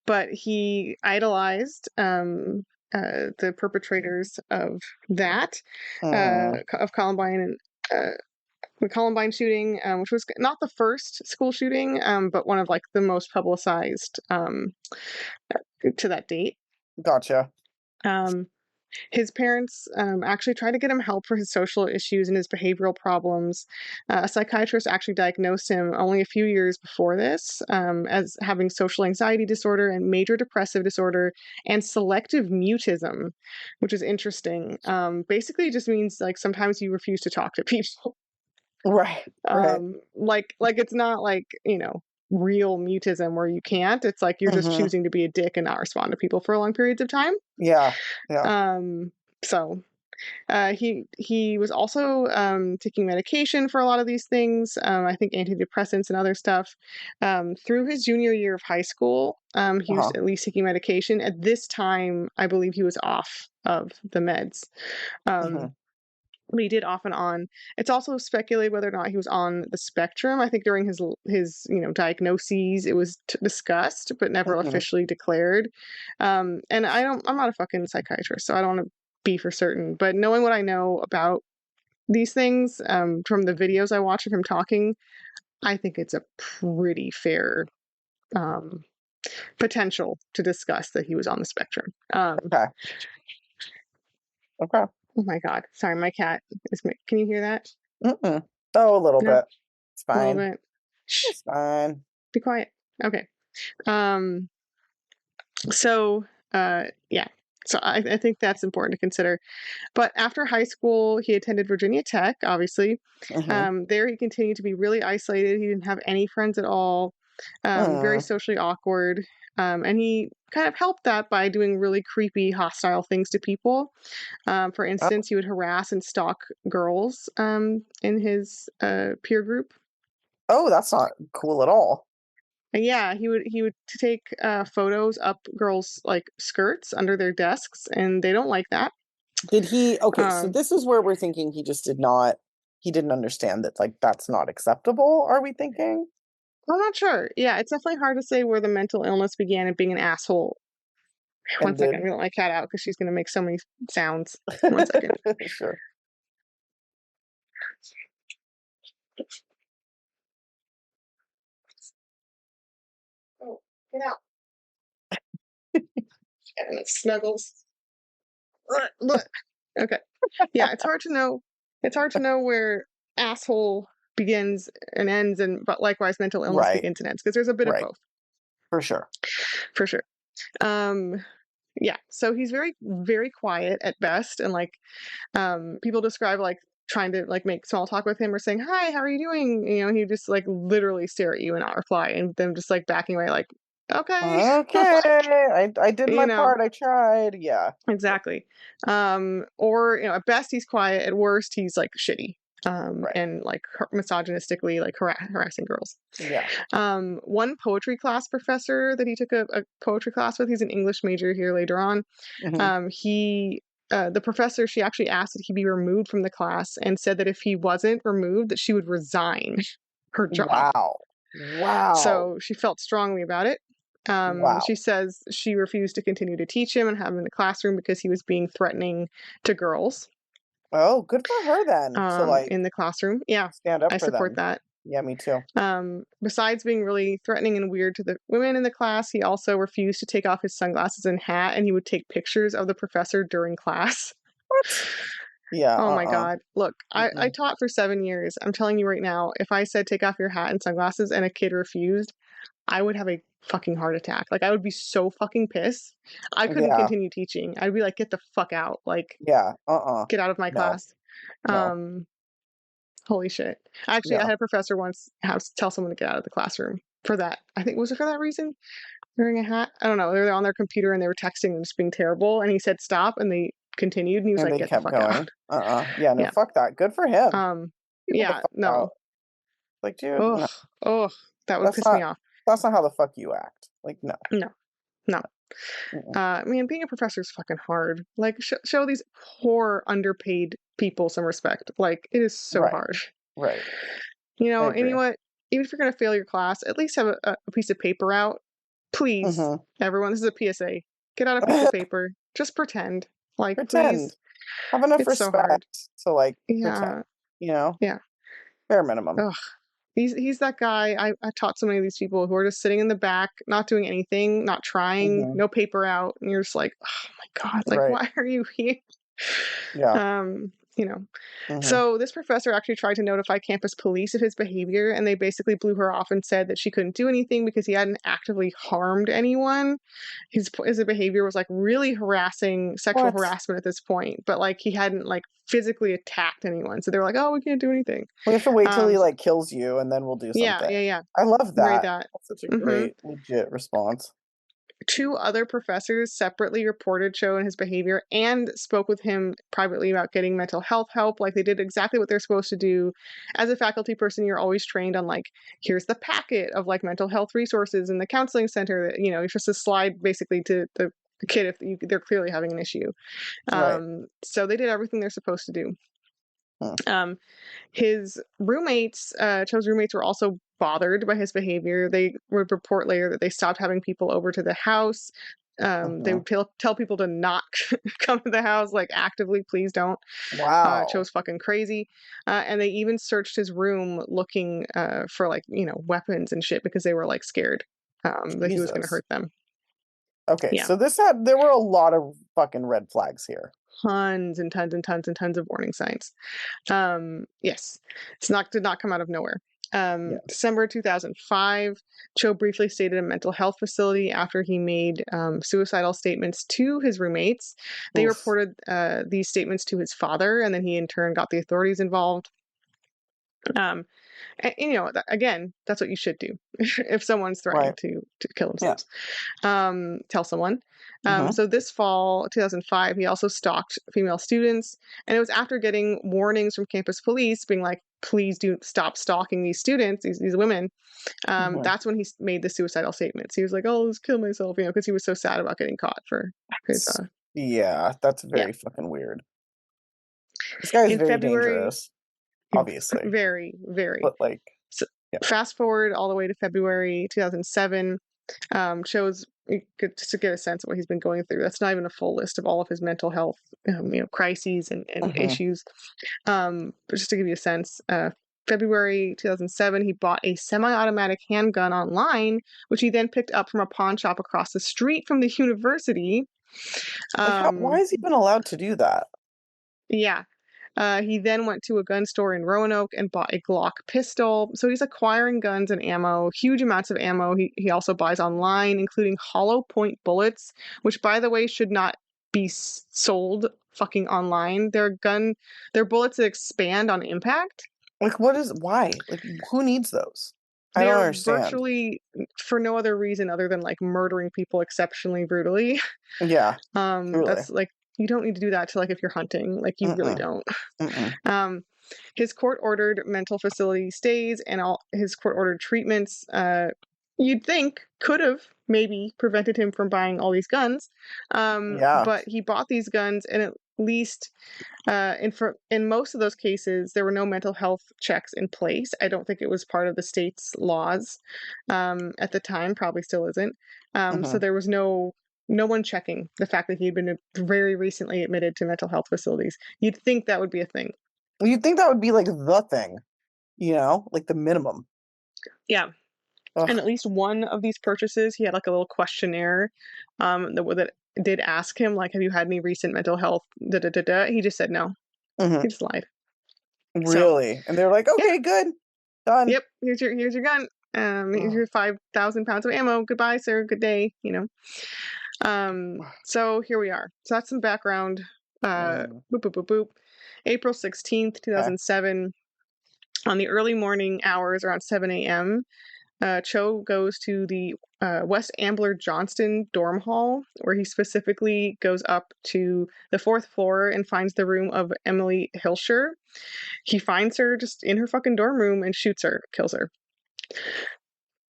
But he idolized the perpetrators of that, of Columbine and the Columbine shooting, which was not the first school shooting, but one of like the most publicized to that date. Gotcha. His parents actually tried to get him help for his social issues and his behavioral problems. A psychiatrist actually diagnosed him only a few years before this as having social anxiety disorder and major depressive disorder and selective mutism, which is right. Basically, it just means like sometimes you refuse to talk to people. Right. Like it's not like, real mutism where you can't. It's like you're just choosing to be a dick and not respond to people for long periods of time. Yeah. So he was also taking medication for a lot of these things. I think antidepressants and other stuff. Through his junior year of high school, he was at least taking medication. At this time, I believe he was off of the meds. But he did off and on. It's also speculated whether or not he was on the spectrum. I think during his diagnoses, it was discussed, but never officially declared. And I'm not a fucking psychiatrist, so I don't want to be for certain. But knowing what I know about these things from the videos I watch of him talking, I think it's a pretty fair potential to discuss that he was on the spectrum. Okay. Oh my God. Sorry, my cat can you hear that? Oh, a little bit. It's fine. A little bit. Shh. It's fine. Be quiet. Okay. So I think that's important to consider. But after high school, he attended Virginia Tech, obviously. There he continued to be really isolated. He didn't have any friends at all. Very socially awkward. And he kind of helped that by doing really creepy, hostile things to people. For instance, he would harass and stalk girls in his peer group. Oh, that's not cool at all. Yeah, he would take photos up girls' like skirts under their desks, and they don't like that. Did he? Okay, so this is where we're thinking he didn't understand that like that's not acceptable. Are we thinking? I'm not sure. Yeah, it's definitely hard to say where the mental illness began and being an asshole. One second, I'm gonna let my cat out because she's gonna make so many sounds. 1 second. Sure. Oh, get out. And it snuggles. Look. Okay. Yeah, it's hard to know. It's hard to know where asshole begins and ends, but likewise mental illness begins and ends because there's a bit of both. For sure. For sure. Yeah. So he's very, very quiet at best, and like people describe like trying to like make small talk with him or saying hi, how are you doing? He just like literally stare at you and not reply, and then just like backing away like okay. I did my part. I tried. Yeah. Exactly. Or at best he's quiet, at worst he's like shitty. And like misogynistically like harassing girls. Yeah. One poetry class professor that he took a poetry class with, he's an English major here later on. The professor, she actually asked that he be removed from the class and said that if he wasn't removed, that she would resign her job. Wow. Wow. So she felt strongly about it. She Wow. says she refused to continue to teach him and have him in the classroom because he was being threatening to girls Oh, good for her then to like in the classroom. Yeah, stand up I for support them. that. Yeah, me too. Besides being really threatening and weird to the women in the class, he also refused to take off his sunglasses and hat, and he would take pictures of the professor during class. What? Yeah, Oh my uh-uh. God. Look, I Mm-mm. taught for 7 years. I'm telling you right now, if I said take off your hat and sunglasses and a kid refused, I would have a fucking heart attack. Like, I would be so fucking pissed. I couldn't Yeah, continue teaching. I'd be like, get the fuck out. Like, yeah, uh-uh. get out of my No, class. no. Um, Holy shit. Actually, I Yeah. had a professor once have to tell someone to get out of the classroom for that. I think, was it for that reason? Wearing a hat? I don't know. They were on their computer and they were texting and just being terrible. And he said stop and they continued and he was And like, they get the kept fuck out. going. Uh-uh. Yeah, no, Yeah. fuck that. Good for him. Um, People the yeah, fuck out. no. Like, dude, Oh, no. oh, that would That's piss me not off. that's not how the fuck you act. Like, no. No, no. Mm-mm. Man, being a professor is fucking hard. Like, show these poor, underpaid people some respect. Like, it is so Right. hard. Right. I And you agree. know what? Even if you're gonna fail your class, at least have a piece of paper out. Please, Mm-hmm. everyone, this is a PSA. Get out a piece of paper. Just pretend. Like, please. Pretend. Have enough It's so hard. respect to like pretend, Yeah, you know? yeah. Bare minimum. Ugh. He's that guy. I taught so many of these people who are just sitting in the back, not doing anything, not trying, Mm-hmm. no paper out, and you're just like, oh my God, like Right. why are you here? Yeah. Um, you know. Mm-hmm. So this professor actually tried to notify campus police of his behavior, and they basically blew her off and said that she couldn't do anything because he hadn't actively harmed anyone. His behavior was like really harassing, sexual What? harassment at this point, but like he hadn't like physically attacked anyone. So they were like, "Oh, we can't do anything." We have to wait till Um, he like kills you and then we'll do yeah, something. yeah, yeah, I love right. that. That. That's such a hmm great, legit response. Two other professors separately reported Cho and his behavior and spoke with him privately about getting mental health help. Like they did exactly what they're supposed to do. As a faculty person, you're always trained on like, here's the packet of like mental health resources in the counseling center that, it's just a slide basically to the kid if they're clearly having an issue. Right. So they did everything they're supposed to do. Hmm. His roommates, Cho's roommates, were also bothered by his behavior. They would report later that they stopped having people over to the house. They Mm-hmm. would tell people to not come to the house, like actively, please don't. Wow. Cho's fucking crazy. And they even searched his room looking for like, weapons and shit because they were like scared that he was going to Jesus. hurt them. Okay, Yeah. so there were a lot of fucking red flags here. Tons and tons and tons and tons of warning signs. Yes, did not come out of nowhere. Yes. December 2005, Cho briefly stayed at a mental health facility after he made suicidal statements to his roommates. They Oof. reported these statements to his father, and then he in turn got the authorities involved. Um, again, that's what you should do if someone's threatening Right. to kill Yeah. themselves. Tell someone. Mm-hmm. So this fall, 2005, he also stalked female students, and it was after getting warnings from campus police being like, please do stop stalking these students, these women. Mm-hmm. That's when he made the suicidal statements. He was like, oh, let's kill myself, because he was so sad about getting caught for his, Yeah, that's yeah. very fucking weird. This guy is In very February, dangerous, obviously. very, very. But like, So yeah. fast forward all the way to February 2007, shows just to get a sense of what he's been going through. That's not even a full list of all of his mental health, crises and Mm-hmm. issues. But just to give you a sense, February 2007, he bought a semi-automatic handgun online, which he then picked up from a pawn shop across the street from the university. Like, why Um, is he even allowed to do that? yeah. He then went to a gun store in Roanoke and bought a Glock pistol. So he's acquiring guns and ammo, huge amounts of ammo. He also buys online, including hollow point bullets, which, by the way, should not be sold fucking online. They're bullets that expand on impact. Like, why? Like, who needs those? I They don't are understand. virtually for no other reason other than like murdering people exceptionally brutally. Yeah, truly. That's like you don't need to do that to like if you're hunting. Like you really Mm-mm. don't. Mm-mm. His court-ordered mental facility stays and all his court-ordered treatments, you'd think could have maybe prevented him from buying all these guns. Yeah. But he bought these guns and least in most of those cases, there were no mental health checks in place. I don't think it was part of the state's laws at the time. Probably still isn't. So there was no one checking the fact that he had been very recently admitted to mental health facilities. You'd think that would be a thing. You'd think that would be like the thing, like the minimum. Yeah. Ugh. And at least one of these purchases, he had like a little questionnaire that did ask him, like, have you had any recent mental health? Da, da, da, da. He just said no. He just lied. So, Really? And they're like, okay, yeah. good. Done. Yep. Here's your gun. Here's your 5,000 pounds of ammo. Goodbye, sir. Good day. So here we are. So that's some background. Boop, boop, boop, boop. April 16th, 2007. On the early morning hours, around 7 a.m., Cho goes to the West Ambler Johnston dorm hall, where he specifically goes up to the 4th floor and finds the room of Emily Hilscher. He finds her just in her fucking dorm room and shoots her, kills her.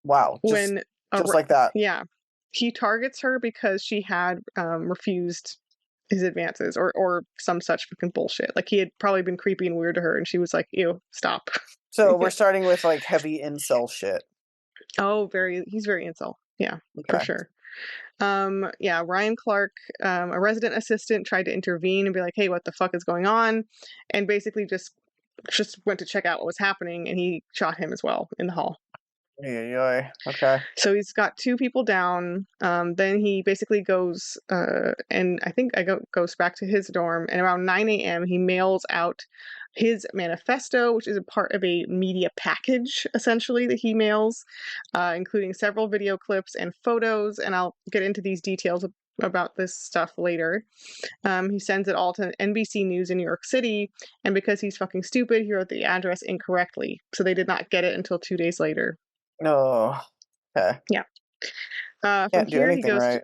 Wow. Just like that. Yeah. He targets her because she had refused his advances or some such fucking bullshit. Like, he had probably been creepy and weird to her, and she was like, ew, stop. So we're starting with like heavy incel shit. Oh, he's very incel. Yeah, for sure. Ryan Clark, a resident assistant, tried to intervene and be like, hey, what the fuck is going on? And basically just went to check out what was happening, and he shot him as well in the hall. Okay. So he's got 2 people down. Then he basically goes, and I think goes back to his dorm, and around 9 a.m. he mails out his manifesto, which is a part of a media package, essentially, that he mails, including several video clips and photos, and I'll get into these details about this stuff later. He sends it all to NBC News in New York City, and because he's fucking stupid, he wrote the address incorrectly, so they did not get it until 2 days later. Oh, okay. Yeah. Can't do anything right.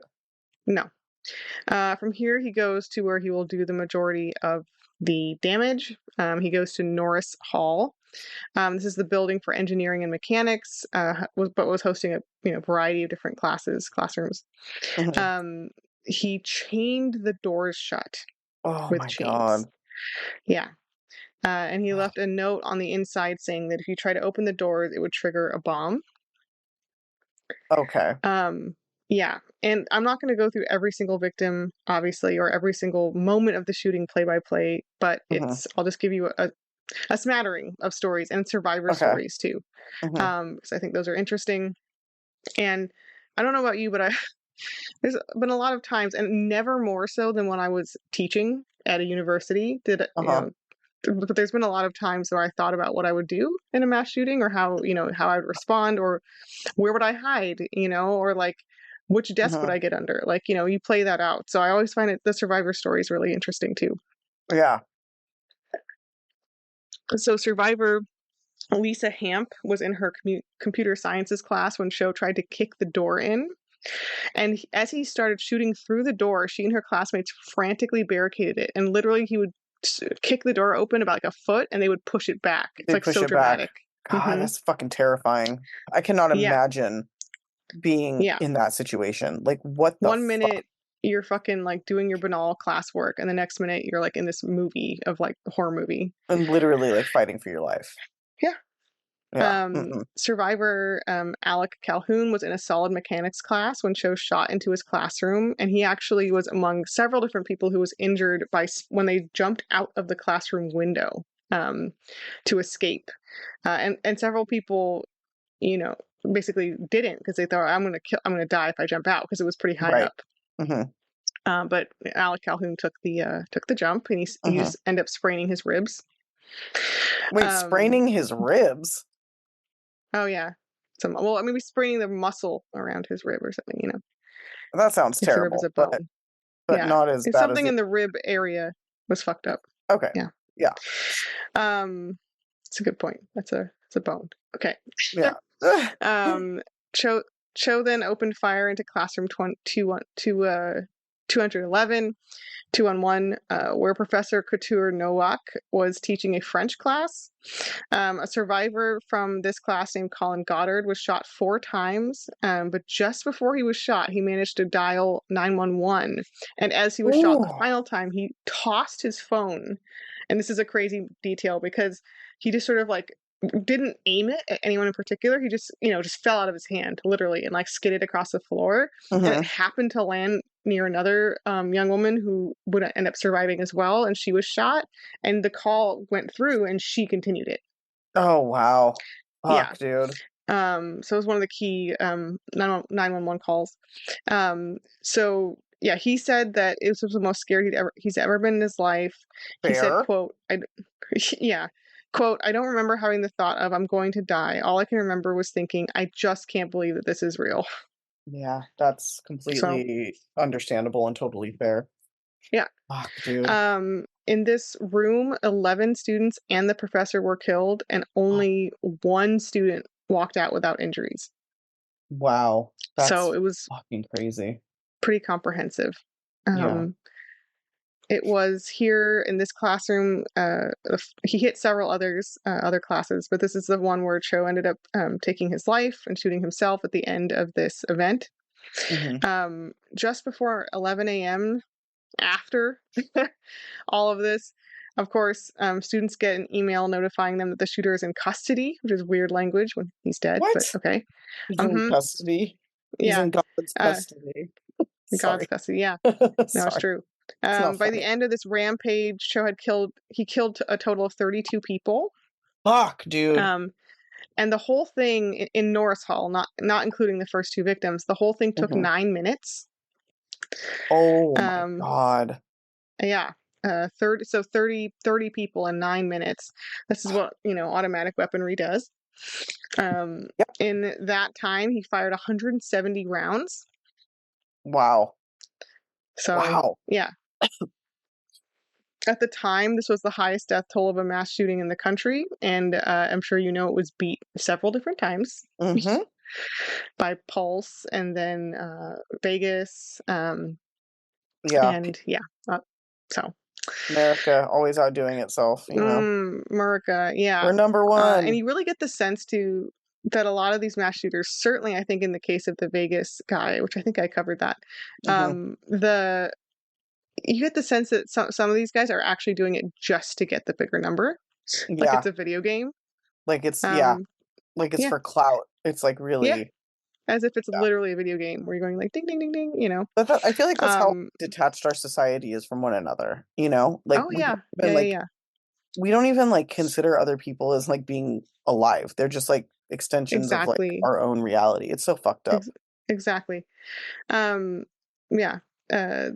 No. From here, he goes to where he will do the majority of the damage. He goes to Norris Hall. This is the building for engineering and mechanics, but was hosting a variety of different classrooms. He chained the doors shut with chains. God. Yeah. And he left a note on the inside saying that if you try to open the doors, it would trigger a bomb. Okay. Yeah, and I'm not going to go through every single victim, obviously, or every single moment of the shooting play by play, but I'll just give you a smattering of stories and survivor stories too, because I think those are interesting. And I don't know about you, but there's been a lot of times, and never more so than when I was teaching at a university, but there's been a lot of times where I thought about what I would do in a mass shooting, or how I would respond, or where would I hide, or like which desk would I get under? Like, you play that out. So I always find the survivor stories really interesting too. Yeah. So survivor Lisa Hamp was in her computer sciences class when Cho tried to kick the door in. And as he started shooting through the door, she and her classmates frantically barricaded it. And literally he would kick the door open about like a foot and they would push it back. It's like so dramatic. God, that's fucking terrifying. I cannot imagine being in that situation. Like, what the 1 minute you're fucking like doing your banal classwork, and the next minute you're like in this movie of like a horror movie. And literally like fighting for your life. Yeah. Survivor Alec Calhoun was in a solid mechanics class when Cho shot into his classroom, and he actually was among several different people who was injured when they jumped out of the classroom window to escape, and several people, basically didn't, because they thought, I'm gonna die if I jump out, because it was pretty high up. But Alec Calhoun took the jump, and he just ended up spraining his ribs. Wait, spraining his ribs? Oh yeah. Maybe spraining the muscle around his rib or something, That sounds terrible. The rib is a bone. But not as bad something in the rib area was fucked up. Okay. Yeah. It's a good point. It's a bone. Okay. Yeah. Cho then opened fire into classroom 211, 211, where Professor Couture Nowak was teaching a French class. A survivor from this class named Colin Goddard was shot 4 times, but just before he was shot, he managed to dial 911. And as he was shot the Ooh. final time, he tossed his phone. And this is a crazy detail because he just sort of like didn't aim it at anyone in particular. He just, just fell out of his hand, literally, and like skidded across the floor. And it Mm-hmm. happened to land near another young woman who would end up surviving as well. And she was shot. And the call went through and she continued it. Oh, wow. Yeah. Fuck, dude. So it was one of the key 911 calls. So yeah, he said that it was the most scared he's ever been in his life. He said, Fair. quote, yeah, quote, I don't remember having the thought of I'm going to die. All I can remember was thinking, I just can't believe that this is real. Yeah, that's So completely understandable and totally fair. yeah. Fuck, dude. In this room, 11 students and the professor were killed, and only one student walked out without injuries. Wow. So That's it was fucking crazy. pretty comprehensive. Yeah. It was here in this classroom. He hit several other classes, but this is the one where Cho ended up taking his life and shooting himself at the end of this event. Mm-hmm. Just before 11 a.m., after all of this, of course, students get an email notifying them that the shooter is in custody, which is weird language when he's dead, but What? okay. He's in Mm-hmm. custody. He's Yeah. in God's Uh, custody. God's Sorry. custody. Yeah. No, it's Sorry. true. It's not By the funny. end of this rampage, Cho he killed a total of 32 people. Fuck, dude. Um, and the whole thing in Norris Hall, not including the first 2 victims, the whole thing took Mm-hmm. 9 minutes. Oh my Um, God. yeah. 30 people in 9 minutes. This is what, automatic weaponry does. Yep. In that time, he fired 170 rounds. Wow. So, Wow. yeah. At the time, this was the highest death toll of a mass shooting in the country, and I'm sure you know it was beat several different times Mm-hmm. by Pulse and then Vegas, Yeah. and yeah. So, America always outdoing itself, Murica, yeah. We're number And one. you really get the sense that a lot of these mass shooters, certainly I think in the case of the Vegas guy, which I think I covered that, Mm-hmm. the you get the sense that some of these guys are actually doing it just to get the bigger number, like Yeah. it's a video game. Like it's Um, like it's yeah, for clout. It's like yeah, really as if it's yeah. literally a video game where you're going like ding ding ding ding. I feel like that's how Um, detached our society is from one another, Like oh we don't yeah, even yeah, yeah, yeah, we don't even like consider other people as like being alive. They're just like extensions of like exactly, our own reality. It's so fucked up. exactly. Um, yeah.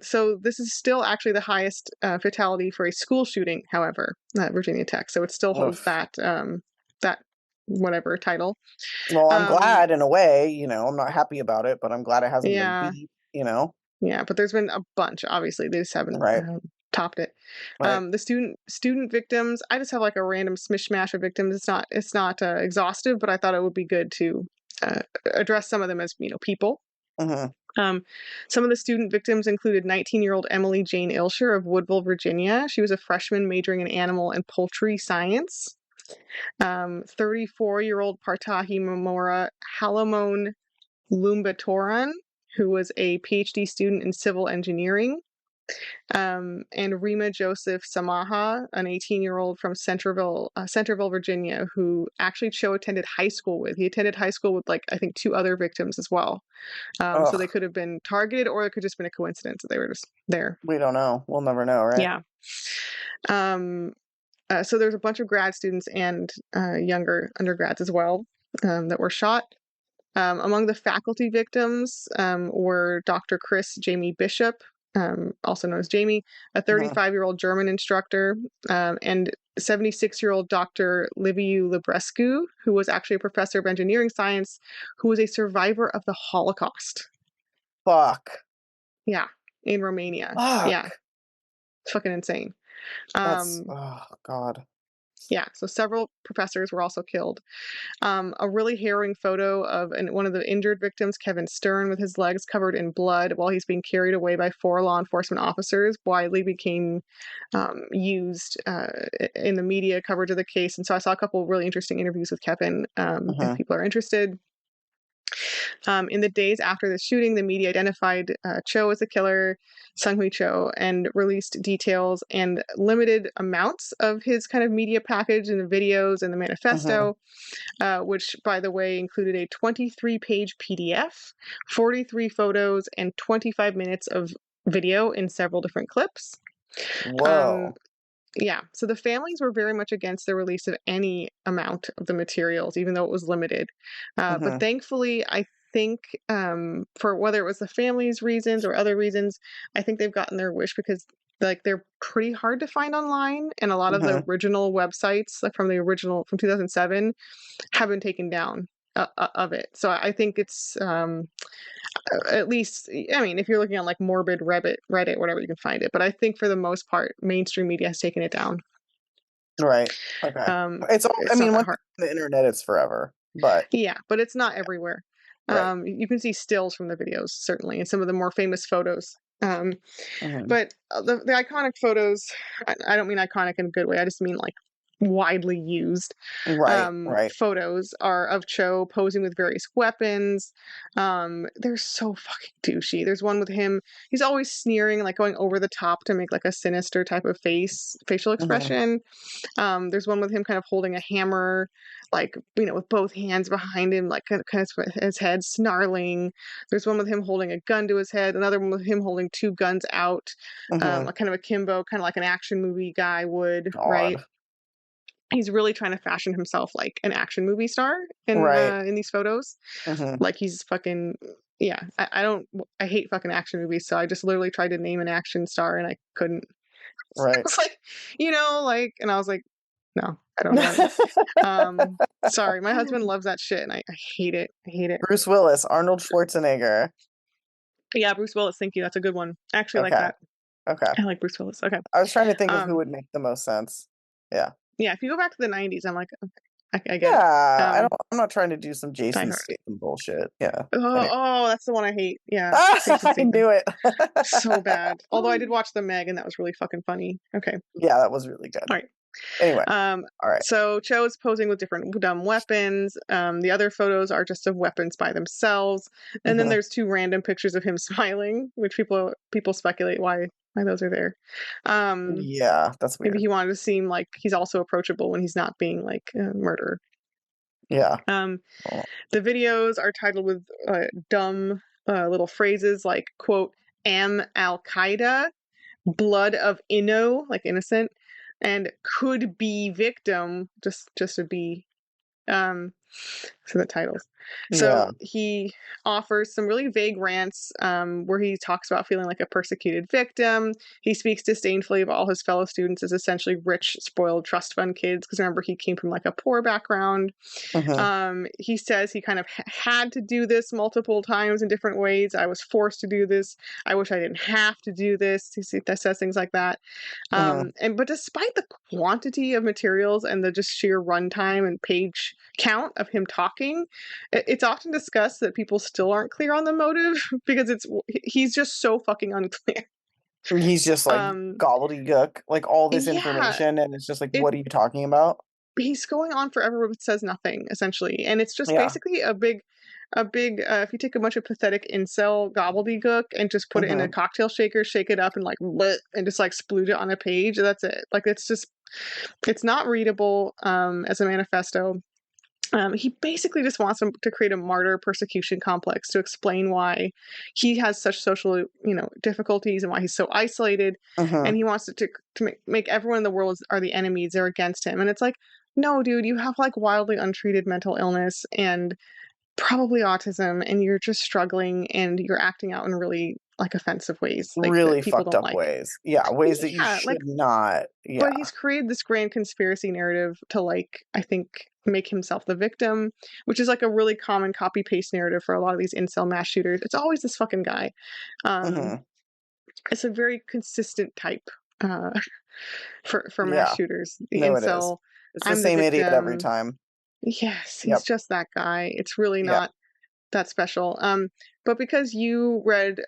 So this is still actually the highest fatality for a school shooting, however, at Virginia Tech. So it still holds Oof. that whatever title. Well, I'm Um, glad in a way, I'm not happy about it, but I'm glad it hasn't been yeah, beat. yeah. But there's been a bunch. Obviously, they just haven't Right. topped it. Right. The student victims. I just have like a random mishmash of victims. It's not exhaustive, but I thought it would be good to address some of them as people. Mm-hmm. Some of the student victims included 19-year-old Emily Jane Ilsher of Woodville, Virginia. She was a freshman majoring in animal and poultry science. 34-year-old Partahi Mamora Halamon Lumbatoran, who was a PhD student in civil engineering. And Rima Joseph Samaha, an 18-year-old from Centerville, Virginia, who actually Cho attended high school with. He attended high school with, like, I think 2 other victims as well. So they Ugh. could have been targeted, or it could have just been a coincidence that they were just there. We don't know. We'll never know, right? Yeah. So there's a bunch of grad students and younger undergrads as well that were shot. Among the faculty victims were Dr. Chris Jamie Bishop, also known as Jamie, a Mm-hmm. 35-year-old German instructor, and 76-year-old Dr. Liviu Librescu, who was actually a professor of engineering science, who was a survivor of the Holocaust. Fuck. Yeah, in Romania. Yeah, Fuck. it's fucking insane. That's Um, oh God. Yeah, so several professors were also killed. A really harrowing photo of one of the injured victims, Kevin Stern, with his legs covered in blood while he's being carried away by 4 law enforcement officers, widely became used in the media coverage of the case. And so I saw a couple of really interesting interviews with Kevin, if Mm-hmm. people are interested. In the days after the shooting, the media identified Cho as the killer, Seung-huicho, and released details and limited amounts of his kind of media package and the videos and the Mm-hmm. manifesto, which, by the way, included a 23-page PDF, 43 photos, and 25 minutes of video in several different clips. Um, Whoa. yeah, so the families were very much against the release of any amount of the materials, even though it was limited. But Mm-hmm. thankfully, I think for whether it was the family's reasons or other reasons, I think they've gotten their wish because like they're pretty hard to find online, and a lot of the Mm-hmm. original websites, like from the original from 2007, have been taken down of it. So I think it's at least, I mean, if you're looking at like morbid Reddit, whatever, you can find it. But I think for the most part, mainstream media has taken it down. Right. Okay. It's all, I It's not mean, that once hard. it's on the internet, it's forever. But Yeah, but it's not everywhere. right. You can see stills from the videos, certainly, and some of the more famous photos. Mm-hmm. But the iconic photos, I don't mean iconic in a good way. I just mean like widely used Right. Right. photos are of Cho posing with various weapons. They're so fucking douchey. There's one with him. He's always sneering, like going over the top to make like a sinister type of facial Mm-hmm. expression. There's one with him kind of holding a hammer, like, with both hands behind him, like kind of his head snarling. There's one with him holding a gun to his head, another one with him holding 2 guns out, Mm-hmm. like kind of akimbo, kind of like an action movie guy would, right? God. He's really trying to fashion himself like an action movie star Right. in these photos. Mm-hmm. Like he's fucking yeah. I hate fucking action movies, so I just literally tried to name an action star and I couldn't. I Right. was like, and I was like, no, I don't know. Sorry, my husband loves that shit, and I hate it. I hate it. Bruce Willis, Arnold Schwarzenegger. Yeah, Bruce Willis. Thank you. That's a good one. I actually like Okay. that. Okay. I like Bruce Willis. Okay. I was trying to think of who Um, would make the most sense. Yeah. yeah. If you go back to the '90s, I'm like, okay, I get it. Yeah. I'm not trying to do some Die Jason Hard. Statham bullshit. Yeah. Oh, Anyway. oh, that's the one I hate. Yeah, Jason I Statham. knew it. So bad. Although I did watch The Meg, and that was really fucking funny. Okay. Yeah, that was really good. All right. Anyway. Um, All right. so Cho is posing with different dumb weapons. The other photos are just of weapons by themselves, and then Mm-hmm. there's 2 random pictures of him smiling, which people speculate why those are there. Yeah, that's Maybe weird. he wanted to seem like he's also approachable when he's not being like a murderer. Yeah. Um, Oh. the videos are titled with dumb little phrases like quote "Am Al Qaeda," "Blood of Inno," like innocent, and "Could be victim," just a B. Um, for the titles. Yeah. So he offers some really vague rants where he talks about feeling like a persecuted victim. He speaks disdainfully of all his fellow students as essentially rich, spoiled trust fund kids, because remember, he came from like a poor background. Mm-hmm. He says he kind of had to do this multiple times in different ways. I was forced to do this. I wish I didn't have to do this. He says things like that. Mm-hmm. But despite the quantity of materials and the just sheer runtime and page count of him talking, it's often discussed that people still aren't clear on the motive because he's just so fucking unclear. He's just like Um, gobbledygook, like all this yeah, information, and it's just like, it what are you talking about? he's going on forever but says nothing essentially, and it's just Yeah. basically a big if you take a bunch of pathetic incel gobbledygook and just put it in a Mm-hmm. cocktail shaker, shake it up and like bleh, and just like splooge it on a page, that's it. Like it's not readable as a manifesto. He basically just wants him to create a martyr persecution complex to explain why he has such social, difficulties and why he's so isolated. Mm-hmm. And he wants to make everyone in the world are the enemies. They're against him. And it's like, no, dude, you have like wildly untreated mental illness and probably autism, and you're just struggling and you're acting out in really like offensive ways, like that Really people fucked don't up like. ways. Yeah, ways that you Yeah, like, should not. but Yeah. he's created this grand conspiracy narrative to like, I think, make himself the victim, which is like a really common copy paste narrative for a lot of these incel mass shooters. It's always this fucking guy. Um, Mm-hmm. it's a very consistent type uh, for mass Yeah. shooters. The No, it is. incel It's the I'm the same idiot every victim. time. Yes, he's Yep. just that guy. It's really Yeah. not that special. But because you read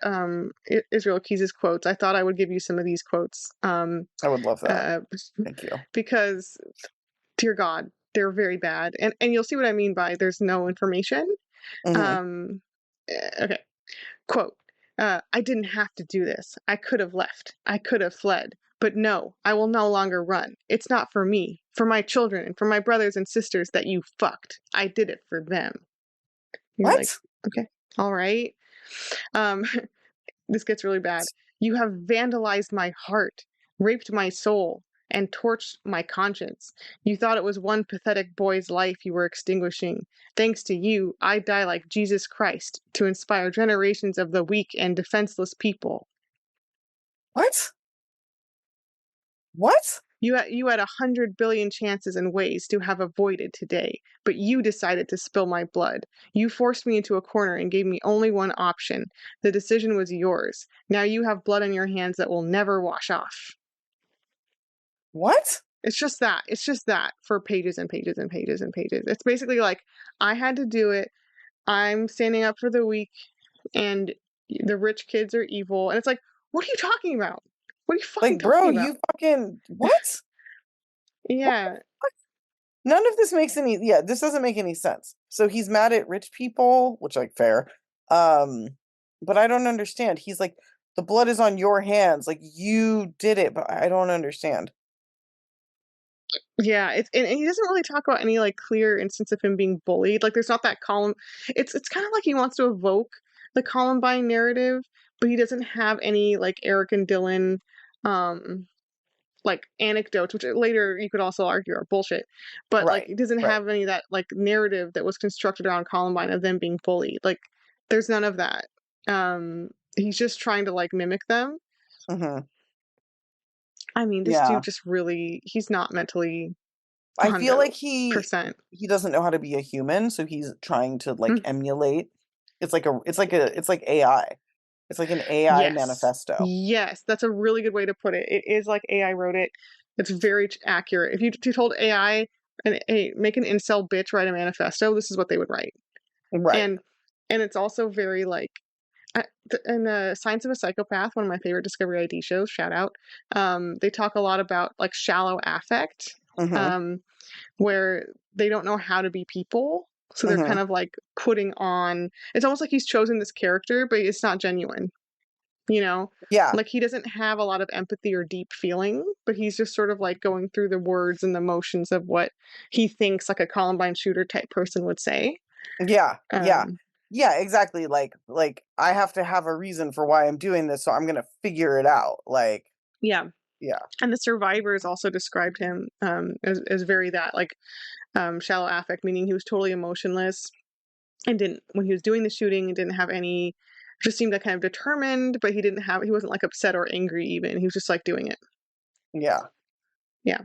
Israel Keys's quotes, I thought I would give you some of these quotes. I would love that. Uh, Thank you. because, dear God, they're very bad, and you'll see what I mean by there's no information. Hmm. Okay, quote. I didn't have to do this. I could have left. I could have fled. But no, I will no longer run. It's not for me, for my children, and for my brothers and sisters that you fucked. I did it for them. You're like, What? okay, all right. Um, this gets really bad. You have vandalized my heart, raped my soul, and torched my conscience. You thought it was one pathetic boy's life you were extinguishing. Thanks to you, I die like Jesus Christ to inspire generations of the weak and defenseless people. What? What? You had 100 billion chances and ways to have avoided today, but you decided to spill my blood. You forced me into a corner and gave me only one option. The decision was yours. Now you have blood on your hands that will never wash off. What? It's just that. It's just that for pages and pages and pages and pages. It's basically like, I had to do it. I'm standing up for the weak, and the rich kids are evil. And it's like, what are you talking about? What are you fucking Like, bro, talking about? you fucking what? What the Yeah. fuck? None of this makes any, yeah, this doesn't make any sense. So he's mad at rich people, which like fair. Um, but I don't understand. He's like, the blood is on your hands. Like you did it, but I don't understand. Yeah, and he doesn't really talk about any like clear instance of him being bullied. Like there's not that column. It's kind of like he wants to evoke the Columbine narrative, but he doesn't have any like Eric and Dylan um like anecdotes, which later you could also argue are bullshit. But like Right, he doesn't right. have any of that like narrative that was constructed around Columbine of them being bullied. Like there's none of that. He's just trying to like mimic them. Hmm. I mean, this dude Yeah. just really he's not mentally I feel like 100%. he doesn't know how to be a human, so he's trying to like emulate. It's like AI. It's like an AI Yes. manifesto. Yes, that's a really good way to put it. It is like AI wrote it. It's very accurate. If you told AI and hey, make an incel bitch write a manifesto, this is what they would write. Right. And it's also very like in the Science of a Psychopath, one of my favorite Discovery ID shows, shout out. They talk a lot about like shallow affect, Hmm. um, where they don't know how to be people. So they're Hmm. kind of like putting on. It's almost like he's chosen this character, but it's not genuine. You know, Yeah. like he doesn't have a lot of empathy or deep feeling, but he's just sort of like going through the words and the motions of what he thinks like a Columbine shooter type person would say. Yeah. Yeah. Um, Yeah, exactly. Like I have to have a reason for why I'm doing this, so I'm gonna figure it out. Like, yeah. yeah. And the survivors also described him as very that like shallow affect, meaning he was totally emotionless and didn't when he was doing the shooting and didn't have any just seemed like kind of determined, but he wasn't like upset or angry even. He was just like doing it. Yeah. Yeah.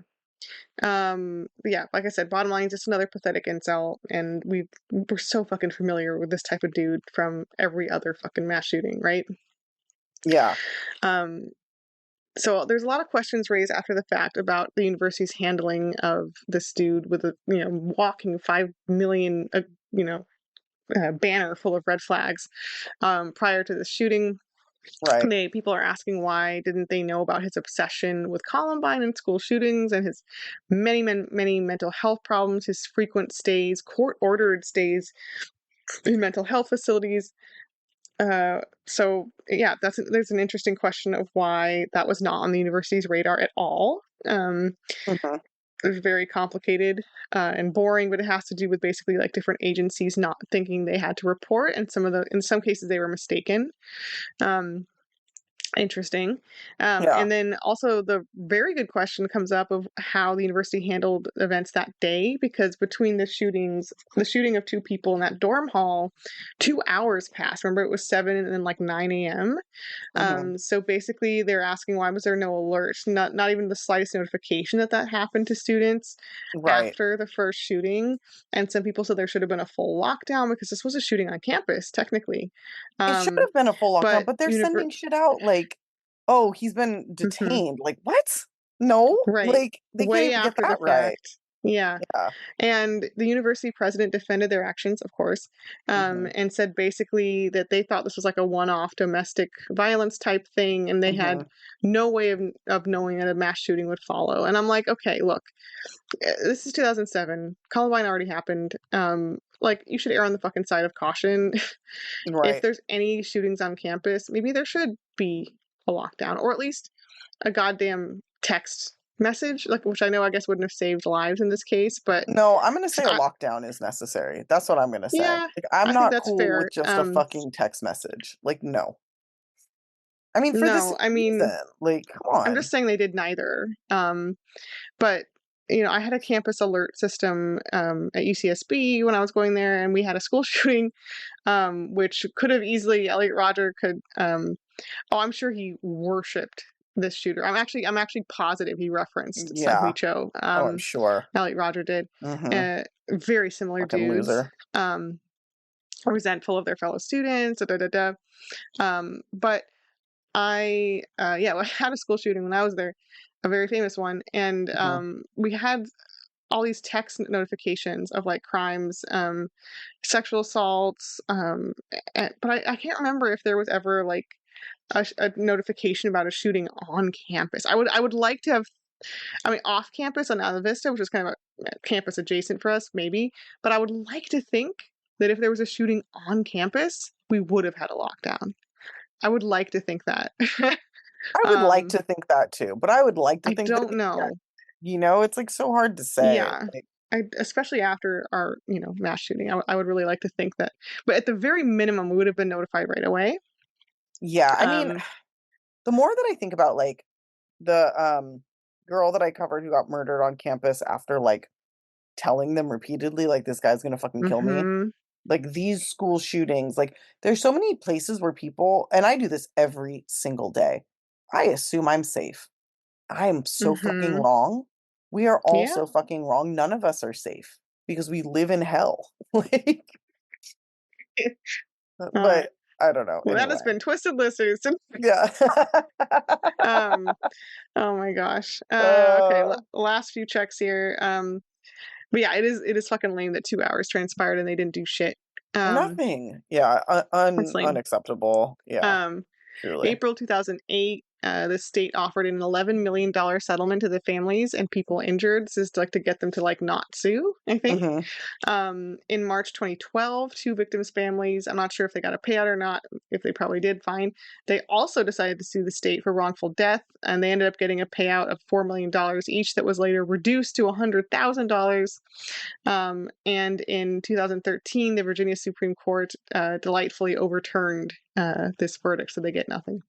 Yeah, like I said, bottom line is just another pathetic incel, and we're so fucking familiar with this type of dude from every other fucking mass shooting, right? Yeah. Um, so there's a lot of questions raised after the fact about the university's handling of this dude with a walking 5 million banner full of red flags prior to the shooting. Right. People are asking why didn't they know about his obsession with Columbine and school shootings and his many mental health problems, his frequent stays, court ordered stays in mental health facilities. So yeah, there's an interesting question of why that was not on the university's radar at all. Hmm. It's very complicated and boring, but it has to do with basically like different agencies not thinking they had to report, and in some cases they were mistaken. Um, Interesting. Yeah. And then also the very good question comes up of how the university handled events that day, because between the shooting of two people in that dorm hall, 2 hours passed. Remember, it was 7 and then like 9 a.m. Hmm. So basically, they're asking why was there no alert, not even the slightest notification that happened to students Right. after the first shooting. And some people said there should have been a full lockdown because this was a shooting on campus, technically. It should Um, have been a full lockdown, but but they're sending shit out like, oh, he's been Mhm. detained. Like, what? No, Right. like they can't Way even get after the that right. fact. Yeah. Yeah. And the university president defended their actions, of course, Hmm. and said basically that they thought this was like a one-off domestic violence type thing, and they had Hmm. no way of knowing that a mass shooting would follow. And I'm like, okay, look, this is 2007. Columbine already happened. Like, you should err on the fucking side of caution. If Right. there's any shootings on campus, maybe there should be a lockdown, or at least a goddamn text message, like, which I know I guess wouldn't have saved lives in this case, but No, I'm gonna say a I, lockdown is necessary. That's what I'm gonna say. yeah, Like, I'm I think not that's cool fair. with just a fucking text message. Like, no. I mean, for this No, I mean, reason, like, come I'm on. just saying they did neither. But I had a campus alert system at UCSB when I was going there, and we had a school shooting, which could have easily Elliot Rodger could. Oh, I'm sure he worshipped this shooter. I'm actually positive he referenced Yeah. seung-huicho. Oh, I'm sure. Elliot Rodger did. Hmm. Very similar Fucking dudes. loser. Um, Resentful of their fellow students. Da, da, da, da. But yeah, I had a school shooting when I was there, a very famous one, and Hmm. we had all these text notifications of like crimes, sexual assaults, but I can't remember if there was ever like a notification about a shooting on campus. I would like to have, I mean, off campus on Alta Vista, which is kind of a campus adjacent for us, maybe, but I would like to think that if there was a shooting on campus, we would have had a lockdown. I would like to think that. I would like um, to think that too, but I would like to I think that don't they can't. know. It's like so hard to say. Yeah. Like, Especially after our, mass shooting, I would really like to think that. But at the very minimum, we would have been notified right away. yeah, I mean, Um, the more that I think about like the girl that I covered who got murdered on campus after like telling them repeatedly like this guy's gonna fucking kill me. mhm, Like these school shootings, like there's so many places where people, and I do this every single day. I assume I'm safe. I am so fucking mhm. wrong. We are all Yeah. so fucking wrong. None of us are safe because we live in hell. Like, Uh, but I don't know. well, that has Anyway. been Twisted Lizards. Yeah. um, oh my gosh. Okay, uh, last few checks here. But yeah, it is fucking lame that 2 hours transpired and they didn't do shit. Um, Nothing. Yeah, it's lame. unacceptable. Yeah, Um, truly. April 2008, the state offered an $11 million settlement to the families and people injured. This is like to get them to like not sue, I think. Hmm. In March 2012, two victims' families, I'm not sure if they got a payout or not, if they probably did, fine. They also decided to sue the state for wrongful death, and they ended up getting a payout of $4 million each that was later reduced to $100,000. And in 2013, the Virginia Supreme Court delightfully overturned this verdict, so they get nothing.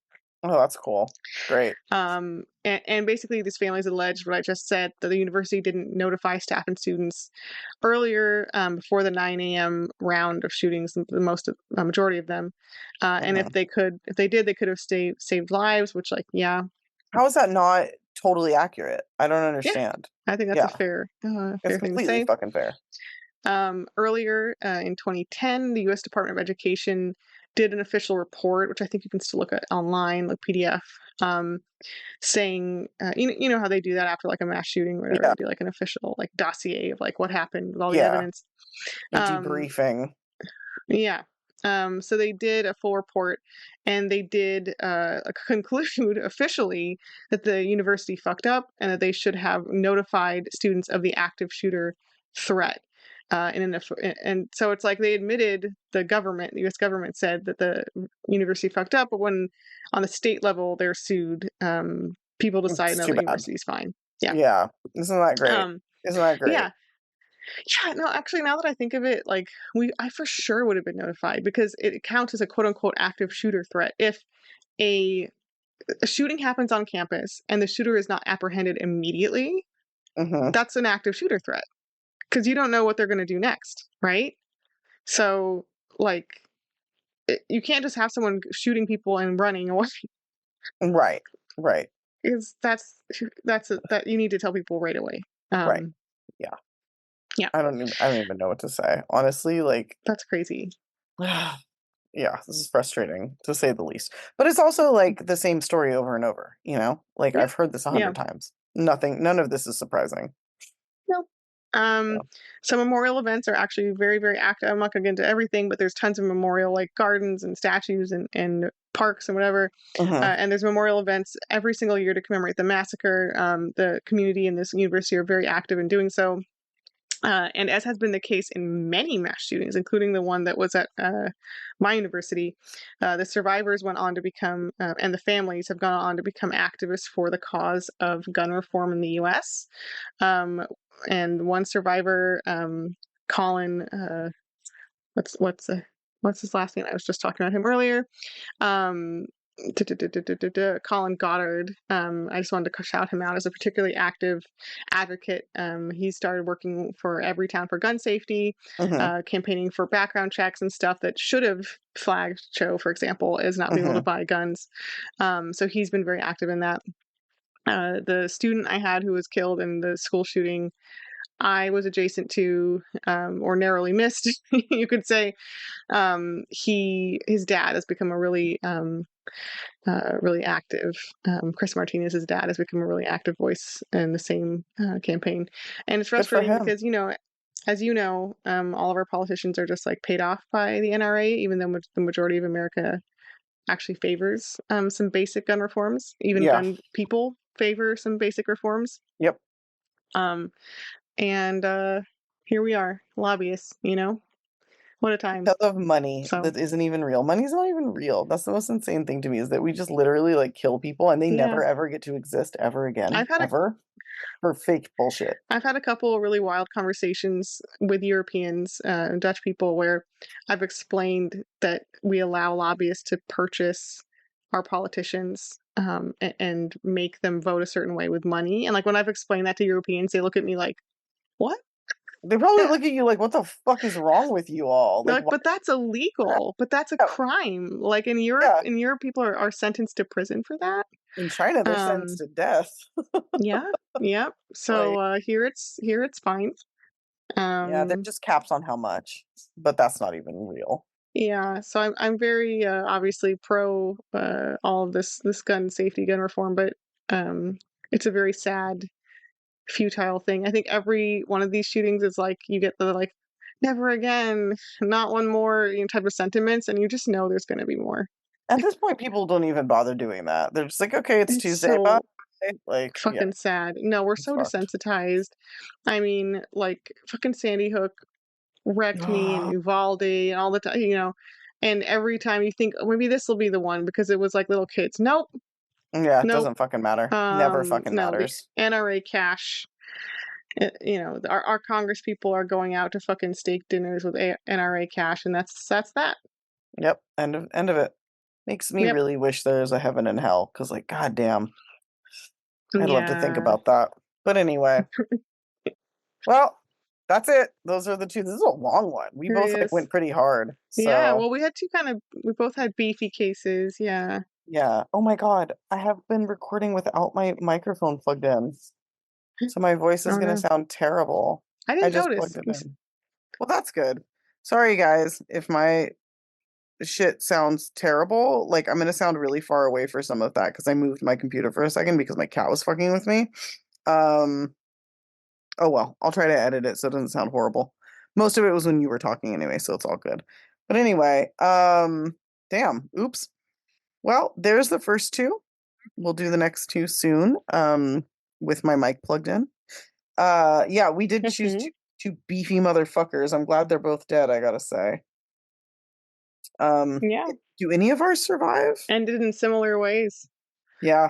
Oh, that's cool. Great. And basically, these families alleged what I just said, that the university didn't notify staff and students earlier, before the 9 a.m. round of shootings, the majority of them. And Hmm. if they did, they could have saved lives. Which, like, yeah, How is that not totally accurate? I don't yeah, understand. I think that's a Yeah, fair it's thing to completely say. fucking fair. Earlier in 2010, the U.S. Department of Education did an official report, which I think you can still look at online, like PDF, um, saying, you know how they do that after like a mass shooting or whatever. Yeah, They do like an official like dossier of like what happened with all the yeah. evidence. A Um, debriefing. yeah. So they did a full report, and they did conclude officially that the university fucked up and that they should have notified students of the active shooter threat. And so it's like they admitted, the U.S. government said that the university fucked up, but when on the state level they're sued, people decide It's no, too the bad. university's fine. Yeah. Yeah. Isn't that great? Um, Isn't that great? yeah. Yeah, no, actually, now that I think of it, like I for sure would have been notified because it counts as a quote unquote active shooter threat. If a, a shooting happens on campus and the shooter is not apprehended immediately, Hmm. that's an active shooter threat because you don't know what they're going to do next, right? So, like, you can't just have someone shooting people and running away Right. Right. because that you need to tell people right away. Right. Um, Yeah. yeah, I don't even know what to say. Honestly, like that's crazy. yeah, this is frustrating to say the least. But it's also like the same story over and over, you know? Like Yeah, I've heard this a yeah. hundred times. None of this is surprising. No. Yeah. Some memorial events are actually very, very active. I'm not going to get into everything, but there's tons of memorial like gardens and statues and parks and whatever. Mhm. And there's memorial events every single year to commemorate the massacre. The community and this university are very active in doing so. And as has been the case in many mass shootings, including the one that was at my university, the survivors went on to become, and the families have gone on to become activists for the cause of gun reform in the U.S. And one survivor, Colin, what's his last name? I was just talking about him earlier. Um, Colin Goddard. I just wanted to shout him out as a particularly active advocate. He started working for Everytown for gun safety, Mhm. campaigning for background checks and stuff that should have flagged Cho, for example, as not being able to Mhm. buy guns. So he's been very active in that. The student I had who was killed in the school shooting, I was adjacent to, or narrowly missed, you could say. His dad has become a really really active. Chris Martinez's dad has become a really active voice in the same campaign, and it's Good for frustrating him. because as you know, all of our politicians are just like paid off by the NRA, even though the majority of America actually favors some basic gun reforms. Even Yeah. gun people favor some basic reforms. Yep. Um, and here we are, lobbyists. What a time. Because of money So that isn't even real. Money's not even real. That's the most insane thing to me is that we just literally like kill people and they yeah, never ever get to exist ever again, I've had a ever, for fake bullshit. I've had a couple of really wild conversations with Europeans and Dutch people where I've explained that we allow lobbyists to purchase our politicians and make them vote a certain way with money. And like when I've explained that to Europeans, they look at me like, "What?" They probably Yeah. look at you like, what the fuck is wrong with you all? They're Like, like, why? "But that's illegal. But that's a Yeah. crime." Like Yeah. in Europe, people are sentenced to prison for that. In China, they're sentenced Um, to death. yeah, yeah. Like, So here it's fine. yeah, they're Um, just caps on how much, but that's not even real. Yeah, so I'm very obviously pro all of this gun safety, gun reform, but it's a very sad, futile thing. I think every one of these shootings is like you get the like never again, not one more type of sentiments, and you just know there's going to be more. At this point, people don't even bother doing that. They're just like, okay, it's It's Tuesday, bye. so Like, yeah, fucking sad. No, we're it's so fucked. desensitized. I mean, like fucking Sandy Hook wrecked me and Uvalde and all the time, and every time you think, "Oh, maybe this will be the one because it was like little kids." Nope, Yeah, it nope. doesn't fucking matter. Never fucking No, the matters. NRA cash. Our Congress people are going out to fucking steak dinners with NRA cash, and that's that. Yep, end of it. Makes me Yep. really wish there was a heaven and hell, because like, goddamn, I'd love to think Yeah. about that. But anyway, well, that's it. Those are the two. This is a long one. We both like Curious. went pretty hard. Yeah. So Well, we both had beefy cases. Yeah. yeah. Oh my God, I have been recording without my microphone plugged in, so my voice is Oh gonna no, sound terrible. I I didn't just notice. plugged it in. Well, that's good. Sorry, guys, if my shit sounds terrible. Like I'm gonna sound really far away for some of that because I moved my computer for a second because my cat was fucking with me. Um, oh well, I'll try to edit it so it doesn't sound horrible. Most of it was when you were talking anyway, so it's all good. But anyway, damn, oops. Well, there's the first two. We'll do the next two soon. With my mic plugged in. Yeah, we did choose two beefy motherfuckers. I'm glad they're both dead, I gotta say. Yeah. Do any of ours survive? Ended in similar ways. Yeah.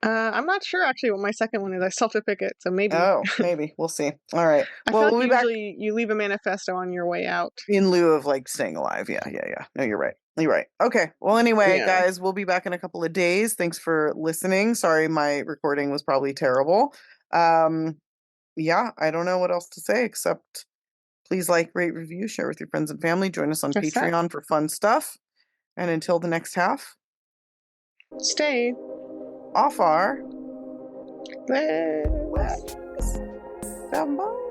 I'm not sure actually what my second one is. I still have to pick it, so maybe. Oh, maybe. We'll see. All right. I feel Well, like we'll be back usually you leave a manifesto on your way out. in lieu of like staying alive. Yeah, yeah, yeah. No, you're right. You're right. Okay. Well, anyway, Yeah. guys, we'll be back in a couple of days. Thanks for listening. Sorry, my recording was probably terrible. Um, yeah, I don't know what else to say except please like, rate, review, share with your friends and family. Join us on Just that. Patreon for fun stuff. And until the next half, Stay. off our Bless. ways. Bye.